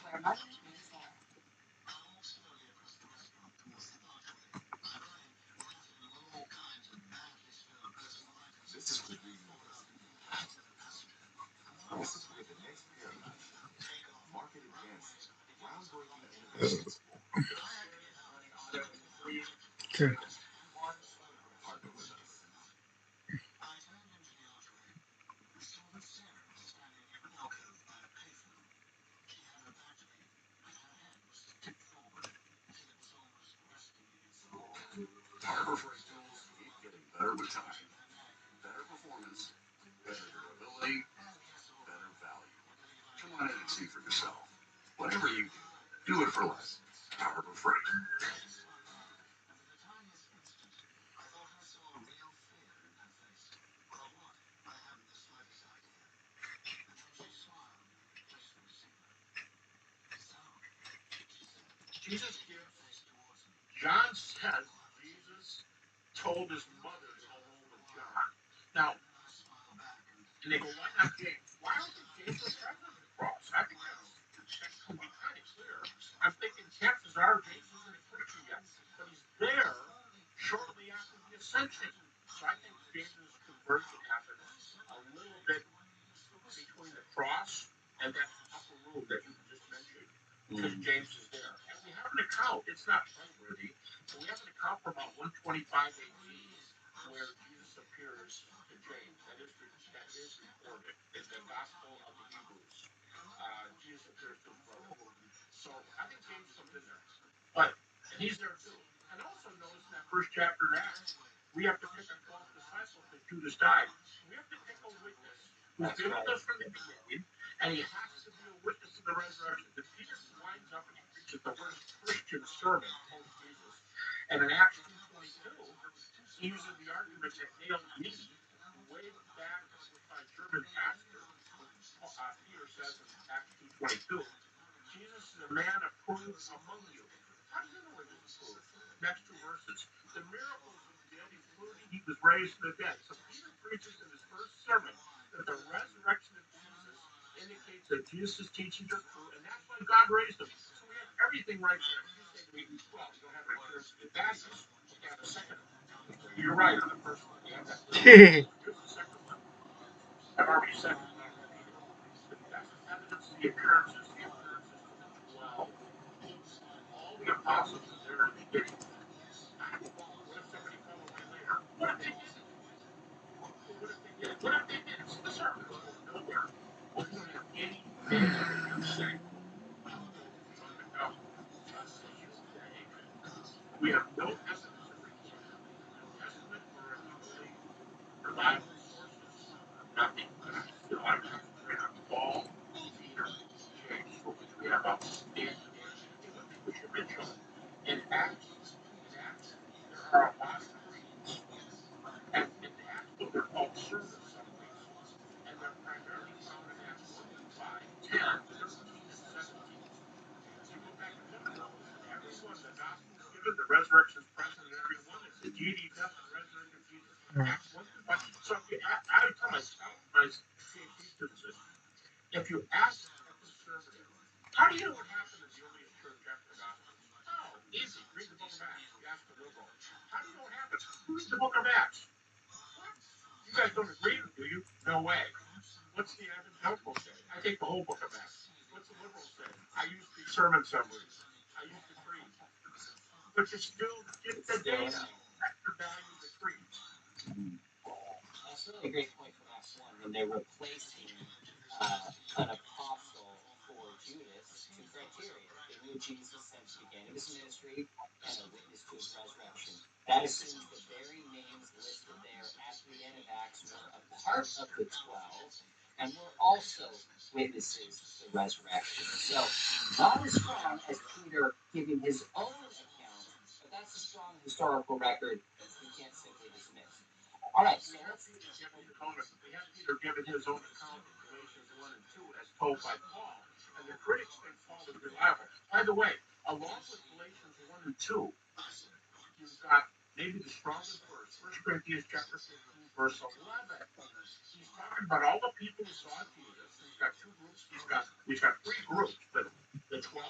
where money means more. This is the This is where the next paradigm, market advances, groundbreaking innovations. Okay. Partner with us. Harbor Freight Tools, keep getting better. better with time, better performance, better durability, better value. Come on in and see for yourself. Whatever you do it for less. Harbor Freight. Jesus gives, John says Jesus told his mother to come home with John. Now, and they go, why not James? Why don't think James was present at the cross? I think that can be kind of clear. I'm thinking chances are James isn't a Christian yet, but he's there shortly after the ascension. So I think James's conversion happened a little bit between the cross and that upper room that you just mentioned, because James is there. And we have an account, it's not trustworthy, but we have an account from about 125 AD where Jesus appears to James. That is recorded in the Gospel of the Hebrews. Jesus appears to his brother. So I think James comes in there. But he's there too. And also notice in that first chapter of Acts, we have to pick a 12 disciples because Judas died. We have to pick a witness who's been with us from the beginning, and he has to be a witness to the resurrection. The Peter winds up and he preaches the first Christian sermon post Jesus. And in Acts 2:22, he uses the argument that nailed me way back with my German pastor. Peter says in Acts 2:22, Jesus is a man approved among you. How do you know it is approved? Next two verses. The miracles he did, including he was raised from the dead. So Peter preaches in his first sermon that the resurrection of Jesus indicates that Jesus' teachings are true, and that's why God raised him. So we have everything right there. You say to me, well, you don't have an appearance to the badness. You have a second one. You're right on the first one. You have that. Here's the second one. I've already said it, but I'll repeat it. The best evidence of the appearances to the 12. All the apostles are there in the beginning. What if somebody fell away later? What if they didn't? What if they did? What if they did? So the sermon is going nowhere. Well, we don't have any evidence saying, we have no evidence of recorded New Testament or any early reliable sources. Nothing. But I still have to bring up Paul, Peter, James, for which we have outstanding data. And one thing we should mention, in Acts, there are a lot of creeds. And in the Acts book, they're called service summaries. And they're primarily found in Acts 1 through 5, 10, 13, and 17. You go back and look at those, and every one of the Gospels given, the resurrection is present in every one. It's the deity, death, and resurrection of Jesus. Acts 1 through 5. So if you, I would tell my PhD students this. If you ask a conservative, how do you know what happened in the earliest church after the Gospels? Oh, easy. Read the book of Acts. You ask a liberal. How do you know what happened? Read the book of Acts. What? You guys don't agree, do you? No way. What's the evangelical say? I take the whole book of Acts. What's the liberal say? I use the sermon summaries. I use the creed. But you still get the data. That's the value of the creeds. That's really a great point from Acts 1 when they're replacing an apostle for Judas to criteria. They knew Jesus since the beginning of his ministry and a witness to his resurrection. That assumes the very names listed there at the end of Acts were a part of the 12 and were also witnesses to the resurrection. So, not as strong as Peter giving his own account, but that's a strong historical record we can't simply dismiss. All right, so let's We have Peter giving his own account in Galatians 1 and 2 as told by Paul, and the critics think Paul is reliable. By the way, along with Galatians 1 and 2, you've got maybe the strongest verse, 1 Corinthians chapter 15, verse 11. He's talking about all the people who saw Jesus. He's got two groups. He's got three groups, but the 12,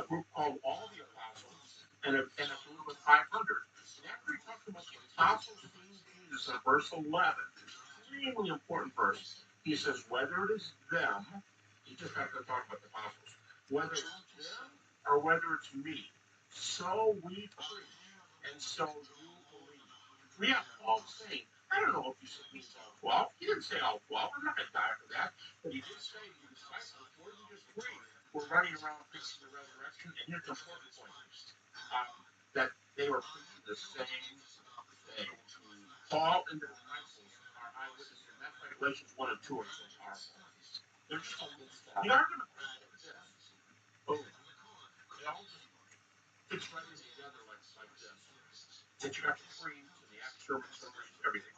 a group called all the apostles, and a group of 500. And after he talks about the apostles seeing Jesus in verse 11, extremely important verse, he says, whether it is them, he just has to talk about the apostles, whether it's them or whether it's me, so we preach, and so you believe. We have Paul saying, I don't know if he means all 12. He didn't say all 12. I'm not going to die for that. But he did say the disciples, more than just three, were running around preaching the resurrection. And here's the important point, that they were preaching the same thing. Paul and the disciples are eyewitnesses, and that's why Galatians 1 and 2 are so powerful. They're just Good stuff. the argument goes like this. Boom. It all just fits right in together like this. That you got the creeds and the act sermon summaries, everything.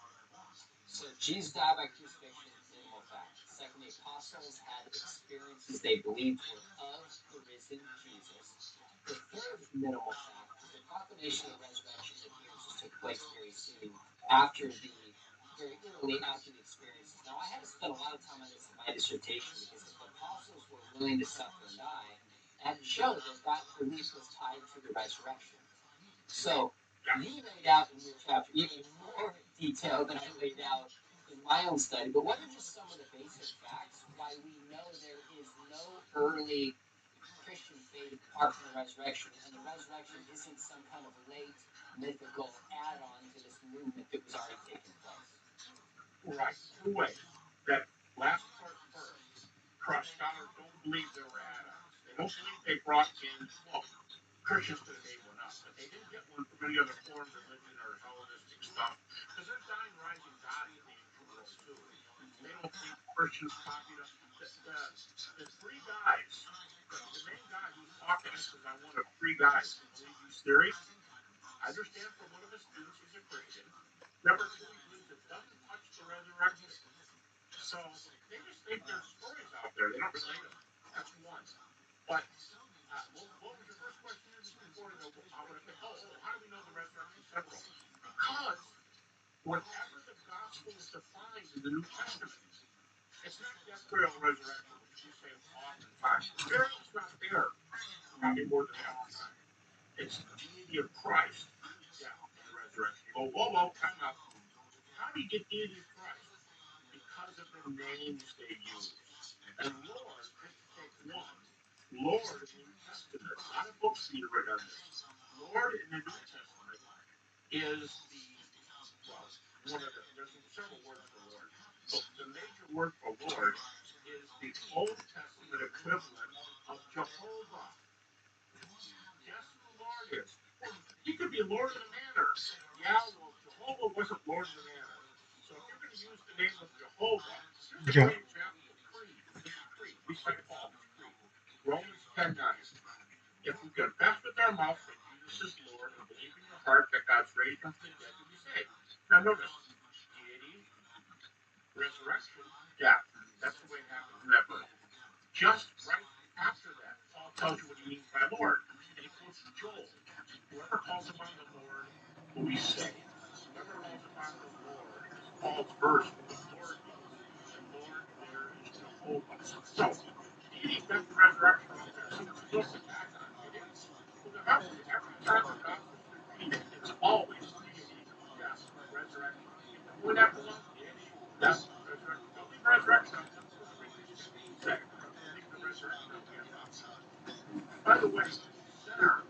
So Jesus died by crucifixion, minimal fact. Second, the apostles had experiences they believed were of the risen Jesus. The third minimal fact is the proclamation of resurrection appearances took place very soon very early after the experiences. Now, I had to spend a lot of time on this in my dissertation because if the apostles were willing to suffer and die, and show that God's belief was tied to the resurrection. So, you laid out in your chapter even more detail than I laid out in my own study, but what are just some of the basic facts why we know there is no early Christian faith apart from the resurrection, and the resurrection isn't some kind of late mythical add-on to this movement that was already taking place? Right, two ways. That last part first, scholars don't believe there were add-ons. They don't believe they brought in, well, Christians could have made one up, but they didn't get one from any other foreign religion or Hellenistic stuff, because there's dying, rising gods in the ancient world too. They don't think Christians copied them. The three guys, the main guy who's talking says, I want three guys who believe these theories. I understand from one of his students he's a Christian. Number two, he believes it doesn't touch the resurrection. So they just think there's stories out there. They don't relate them. That's one. But what was your first question here just before I want to think, how do we know the resurrection is temporal? Because whenever the gospel is defined in the New Testament, it's not death, burial, and resurrection, which we say oftentimes. Burial's not there. Probably more than half the time. It's the deity of Christ, death, and resurrection. You go, whoa, time out. How do you get deity of Christ? Because of the names they use. And Lord, just to take one, Lord in the New Testament, not a book for you to read on this. Lord in the New Testament is there's several words for Lord. But the major word for Lord is the Old Testament equivalent of Jehovah. Guess who the Lord is? Well, he could be Lord of the Manor. Yeah, well, Jehovah wasn't Lord of the Manor. So if you're going to use the name of Jehovah, here's a great example of creed. This is creed. We say Paul's creed. Romans 10:9. If we confess with our mouth that Jesus is Lord and believe in your heart that God's raised him from the dead, you'll be saved. Now notice, deity, resurrection, death. That's the way it happens in that verse. Just right after that, Paul tells you what he means by Lord. And he quotes Joel. Whoever calls upon the Lord will be saved. Whoever calls upon the Lord is Paul's verse for what Lord is. And Lord there is Jehovah. So, deity, death, and resurrection are all there. Some people don't attack on it. It is. Well, then how come every time the gospel's repeated, it's always deity, death, resurrection? Wouldn't that belong? Deity, death, resurrection. Don't leave resurrection out. That's what 1 Corinthians 15 says. Don't leave the resurrection out. We have to. By the way, sinner,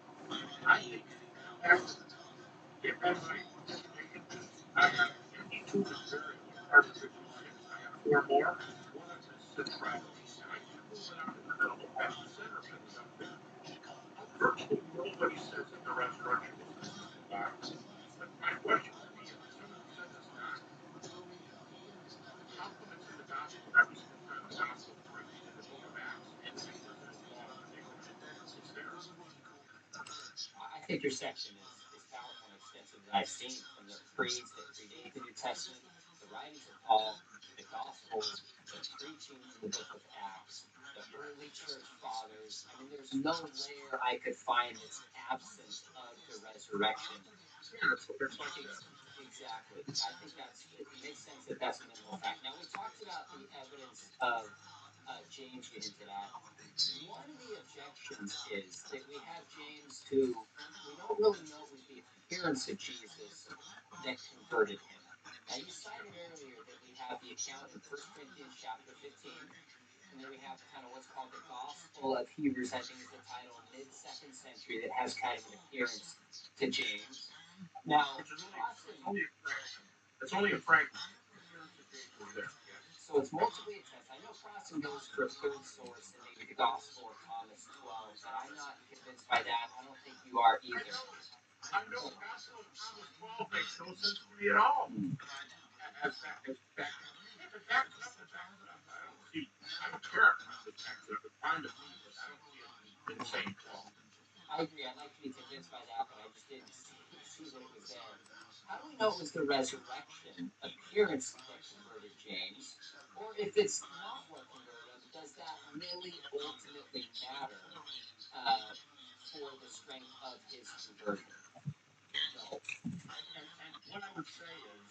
I think after get back to my dissertation, I have 52 is burial, and part of 56. I have four more. One of them is centrality. And I keep moving up in the middle, but that center bit is up there. Virtually nobody says that the resurrection was the physical body. But my question would be, if someone says it's not, how come it's in the gospel every single time the gospel is preached in the book of Acts and the prison law in particular? It's there. I think your section is powerful and extensive that I've seen from the creeds that predate the New Testament, the writings of Paul, the Gospels, the preaching in the book of Acts, the early church fathers. I mean, there's no layer I could find that's absent of the resurrection. Yeah, that's what they're talking about. Exactly. I think it makes sense that that's a minimal fact. Now, we talked about the evidence of James get into that. One of the objections is that we have James who we don't really know it was the appearance of Jesus that converted him. Now you cited earlier that we have the account in 1 Corinthians chapter 15, and then we have kind of what's called the Gospel of Hebrews, I think is the title, mid-2nd century, that has kind of an appearance to James. Now, it's only a fragment. So it's multiply attest. I know Crossan goes for a third source and maybe the Gospel of Thomas 12, but I'm not convinced by that. I don't think you are either. I know Gospel of Thomas 12 makes no sense to me at all. As back, yeah, but that's nothing backs it up. I don't see. I don't care if Thomas backs it up. It's fine with me, but I don't see it in St. Paul. I agree. I'd like to be convinced by that, but I just didn't see that it was there. How do we know it was the resurrection appearance that converted James? Or if it's not what converted him, does that really ultimately matter for the strength of his conversion? No. And what I would say is,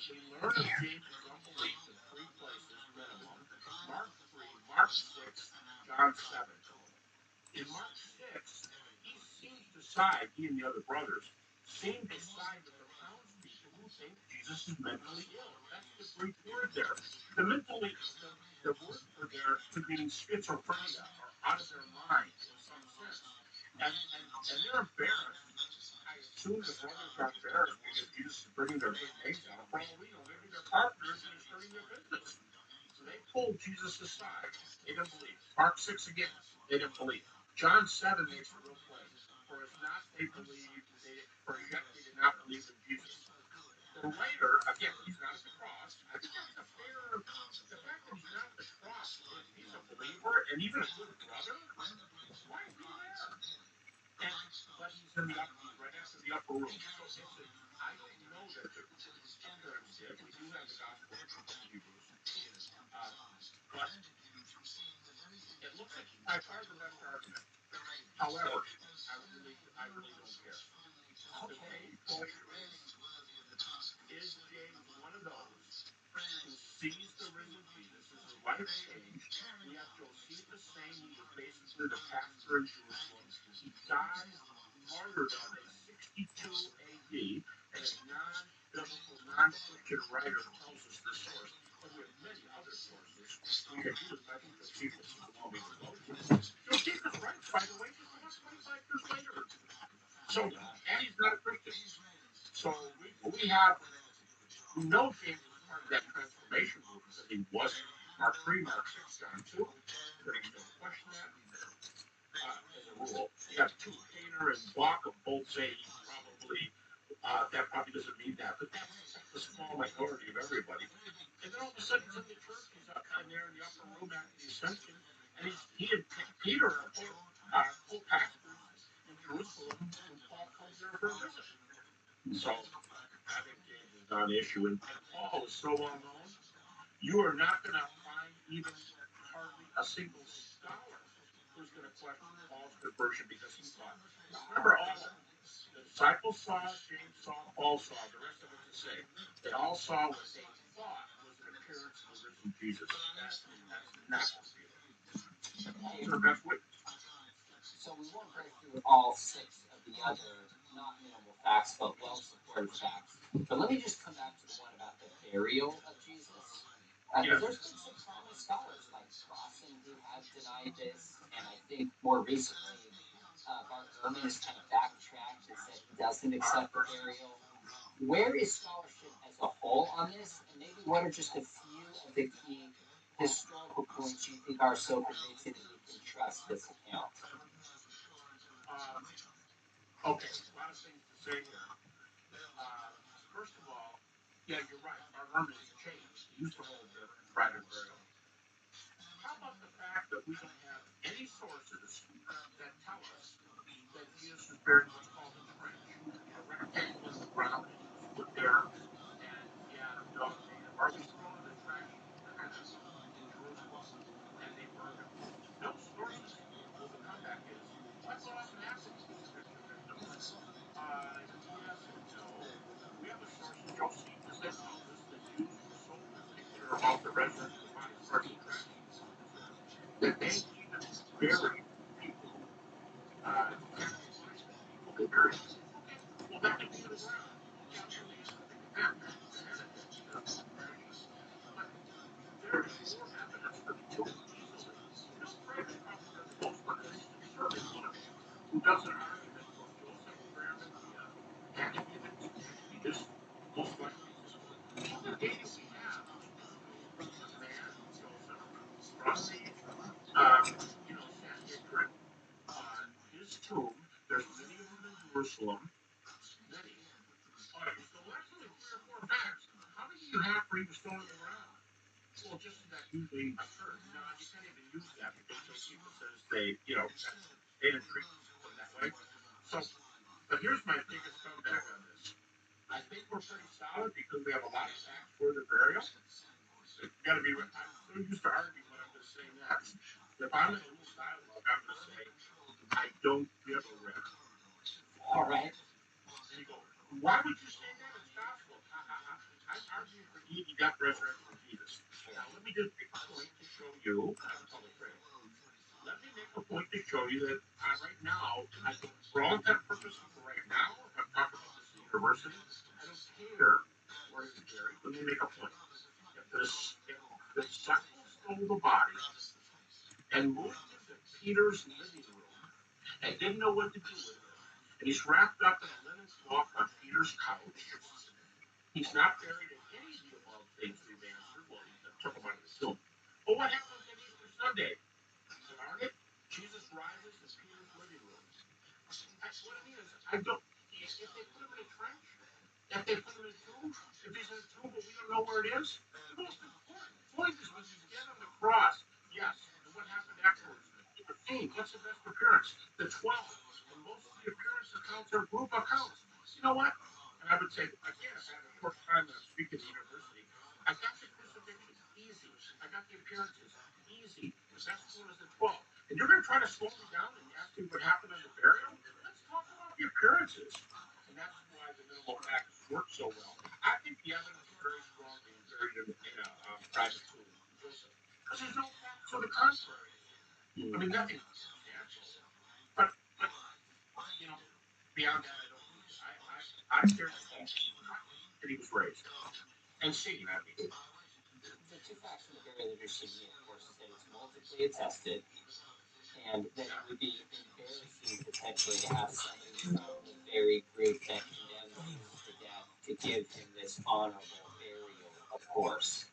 we learn of James's unbelief in three places minimum: Mark 3, Mark 6, John 7. In Mark 6, he seems to side, he and the other brothers, seem to side with the townspeople who think Jesus is mentally ill. That's the Greek word there. The word for there could mean schizophrenia or out of their mind in some sense. And they're embarrassed. I assume the brothers are embarrassed because Jesus is bringing their good names out. For all we know, maybe their partners and is hurting their business. So they pulled Jesus aside. They didn't believe. Mark 6 again, they didn't believe. John 7 makes a real play. For as not they believed, for yet they did not believe in Jesus. Then later, again, he's not at the cross. I think that's a fair. The fact that he's not at the cross, if he's a believer and even a good brother, why is he there? But he's in the right after the upper room. So I don't know that the parents did. We do have the gospel of Hebrews. But it looks like by far the best argument. However, I really don't care. The main point is James one of those who sees the risen Jesus as his life changed? We have Josephus saying he was basically the pastor in Jerusalem. He dies martyrdom in 62 AD, and a non-biblical, non-Christian writer tells us this source. And we have many other sources we could use. I think Josephus is the one we can go to. Josephus writes, by the way, just about 25 years later. So, and he's not a Christian. So we know James was part of that transformation movement, that he wasn't. Mark 3, Mark 6, John 2. Critics don't question that. As a rule, you have two, Painter and Bach, of both say he probably, that probably doesn't mean that, but that's the small minority of everybody. And then all of a sudden he's in the church, he's up in there in the upper room after the ascension, and he and Peter are co-pastors in Jerusalem when Paul comes there for a visit. So I think James is not an issue, and Paul is so well known. You are not going to find even hardly a single scholar who's going to question Paul's conversion because he thought. Remember, all of them. The disciples saw, James saw, Paul saw, the rest of it the same. They all saw what they thought was an appearance of the risen Jesus. That's not what Paul's their best witness. So we won't go through all 6 of the other not minimal facts, but well-supported facts. But let me just come back to the one about the burial of Jesus. Yes. There's been some prominent scholars like Crossan who have denied this, and I think more recently, Bart Ehrman has kind of backtracked and said he doesn't accept the burial. Where is scholarship as a whole on this? And maybe what are just a few of the key historical points you think are so convincing that you can trust this account? Okay, a lot of things to say here. First of all, yeah, you're right. Our Ehrman has changed. He used to hold the private burial. How about the fact that we don't have any sources that tell us that Jesus was buried in what's called a trench, a rectangle in the ground, and he was put there, and or at least thrown in the trash in Jerusalem, and they burned him? No sources. Well, the comeback is, that's what often happens with crucifixion victims. Yes and no. We have a source, Josephus, that tells us that Jews were so particular about the resurrection of the body, as far as the trash heap is concerned, that they even buried people who people get buried. Okay, well, that could be in the ground. Yeah, let me ask you, that because of the trash heap. But there is more evidence for the tomb easily. Bill Craig probably does the most on this, and certainly one of you who does an argument for Joseph of Arimathea had to be this most likely tomb. All the data we have is from the man Joseph from the Sanhedrin. His tomb. There's many of them in Jerusalem. he was thrown in the ground. Well, just as that usually occurs. No, you can't even use that because those people says they didn't treat them that way. So, but here's my biggest comeback on this. I think we're pretty solid because we have a lot of facts for the burial. You got to be. I'm so used to arguing what I'm going to say next. If I'm in a little dialogue, I'm going to say, I don't give a rip. All right. And you go, why would you say that? It's gospel. I'm arguing for the death, resurrection of Jesus. Now, let me just make a point to show you. I'm a public prayer. Let me make a point to show you that right now, for all intent and purposes, right now, if I'm talking about this university, I don't care where he's buried. Let me make a point. If the disciples stole the body and moved him to Peter's living room and didn't know what to do with him, and he's wrapped up in a linen cloth on Peter's couch, he's not buried in any of the above things we've answered. Well, he took him out of the tomb. But what happens on Easter Sunday? Darn it, Jesus rises in Peter's living room. What I mean is, I don't. If they put him in a trench, if they put him in a tomb, if he's in a tomb but we don't know where it is, the most important point is when he's dead on the cross. Yes, and what happened afterwards? What's the best appearance? The 12. And most of the appearance accounts are group accounts. You know what? And I would say, again, if I have a short time and I'm speaking at the university, I got the crucifixion, easy. I got the appearances, easy. The best one is the 12. And you're going to try to slow me down and ask me what happened on the burial? Let's talk about the appearances. And that's why the minimal facts work so well. I think the evidence is very strong being buried in a private tomb, Joseph. Because there's no facts to the contrary. I mean, nothing substantial. But beyond that, I don't believe it. I care that he was raised. And seen, I mean. The two facts from the burial that you're seeing, of course, is that it's multiply attested, and that it would be embarrassing potentially to have somebody from the very group that condemned Jesus to death to give him this honorable burial, of course.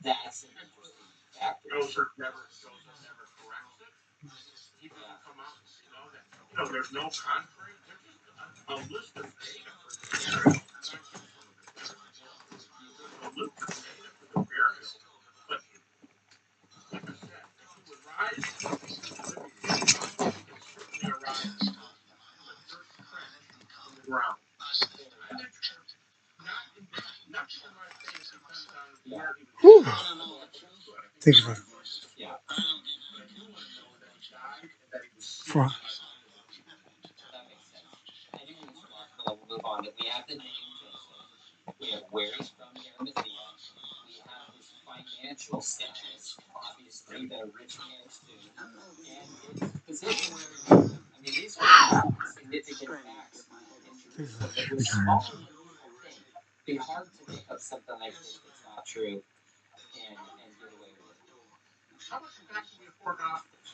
That's an interesting factor. Joseph never corrects it. He doesn't come out, there's no contrary. There's just a list of data for the burial. And I give some of it there as well. There's a list of data for the burial. But like I said, if he would rise in Peter's living room, he can certainly arise in the dirt trench in the ground. I'm interested. Nothing in my faith depends on where he was. Think about it. Yeah. But I do want to know that he died and that he was seen by multiple people. That makes sense. I do think it's remarkable. We'll move on. That we have the name Joseph. We have where he's from, Arimathea. We have his financial status. Obviously, the rich man's tomb, and his position. I mean, these are significant facts in Jerusalem. It was smaller than people think. It'd be hard to make up something like this that's not true and get away with it. How much in fact do we have four gospels?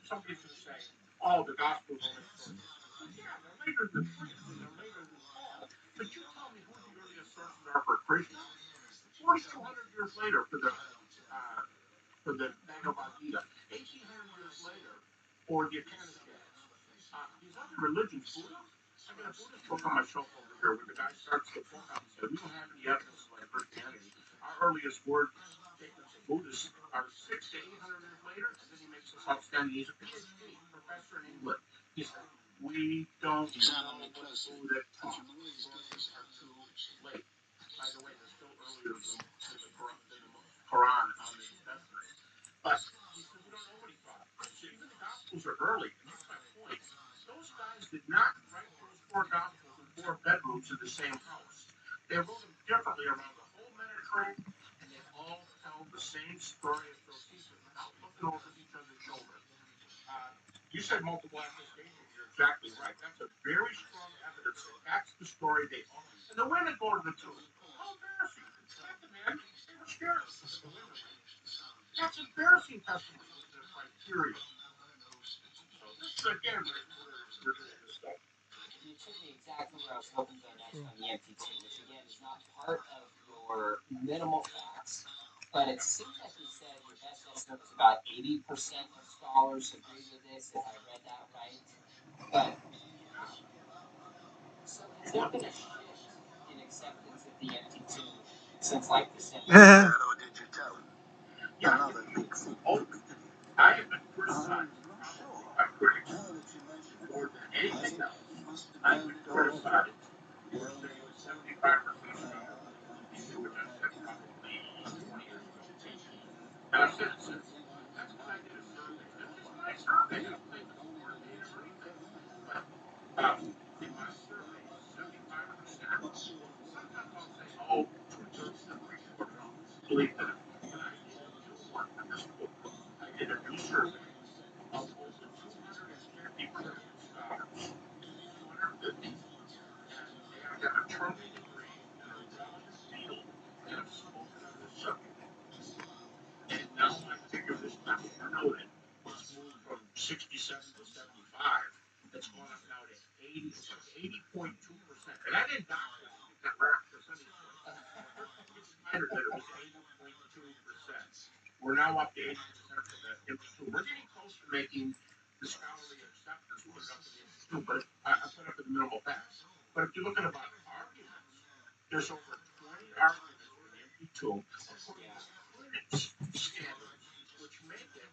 Somebody's going to say, oh, the gospels only sources. Well, yeah, they're later than Fritz and they're later than Paul. But you tell me who the earliest sources are for Christians. 4,200 years later for the Bhagavad Gita. 1,800 years later for the Upanishads. These other religions, Buddha, I got a Buddhist book on my shelf over here where the guy starts the book out and says, we don't have any evidence like Christianity. Our earliest word statements of Buddhists are 600 to 800 years later, and then he makes this outstanding. He's a PhD professor in England. He said, we don't know what Buddha taught. Sources are too late. By the way, they're still earlier than the Quran on the New Testament. But he said, we don't know what he taught. So even the Gospels are early. And here's my point. Those guys did not write those four Gospels in four bedrooms in the same house. They wrote them differently around the whole Mediterranean, and they all tell the same story of Josephus without looking over each other's shoulder. You said multiple attestation. You're exactly right. That's a very strong evidence that that's the story they all. And the women go to the tomb. How embarrassing! Not the men. They were scared. The women. That's embarrassing testimony with the criteria. So this is again, we're doing this stuff. You took me exactly where I was hoping to go next on the MT2, which again is not part of your minimal facts, but it seems like you said your best estimate was about 80% of scholars agree with this, if I read that right. But so has there been a shift in acceptance of the MT2 since like December. Yeah. Or did you tell him? Yeah, Another big thing. I have been criticized probably by critics Now that you mention it, more than anything else. you must have I've known been it all. criticized for saying 75% scholarly issue, which I said probably 20 years ago. And I've said it since. That's because I did a survey. And it's a nice survey. I don't think it's coordinated or anything. But in my survey, 75%. Sometimes I'll say, oh, two-thirds of them pre-short it all. Believe that. But I did a new one for this book. I did a new survey of over 250 critical scholars. 250. And they have to have a terminal degree in a relevant field and have spoken on this subject. And now I figure this number, you noted, it's moved from 67 to 75. It's gone up now to 80. It's like 80.2%. And I didn't doctor it. I think that percentage point. It's higher that it was 80.2%. We're now up to 80% for the institute. We're getting close to making the scholarly acceptance put up in the institute, but I put up in the minimal facts. But if you're looking about arguments, there's over 20 arguments for the institute according to critics' standards, which make it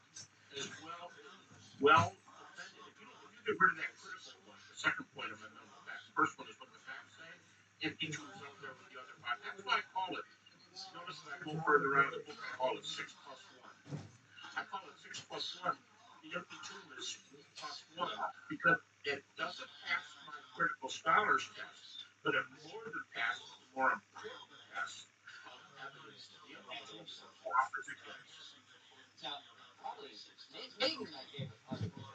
as well defended. If you get rid of that critical one, the second point of my minimal facts, the first one is what the facts say. It moves up there with the other five. That's why I call it. Notice that I go further around the book. I call it 6+1. I call it 6+1. The empty tomb is +1 because it doesn't pass my critical scholars test, but it more than passes the more important test of evidence. The empty tomb offers a case. Now, probably, maybe my favorite part of the book,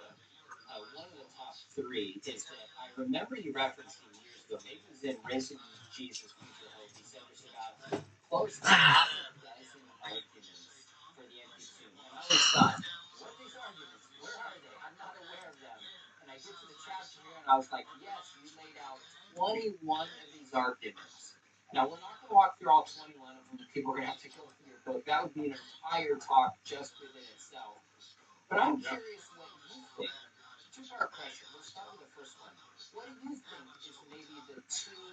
one of the top three, is that I remember you referencing years ago, maybe it was in Risen Jesus Future Hope, he said there's about close to half a dozen arguments for the empty tomb. And I always thought, what are these arguments? Where are they? I'm not aware of them. And I get to the chapter here and I was like, yes, you laid out 21 of these arguments. Now, we're not going to walk through all 21 of them. People are going to have to go through your book. That would be an entire talk just within itself. But I'm curious what you think. Two-part question. Let's start with the first one. What do you think is maybe the two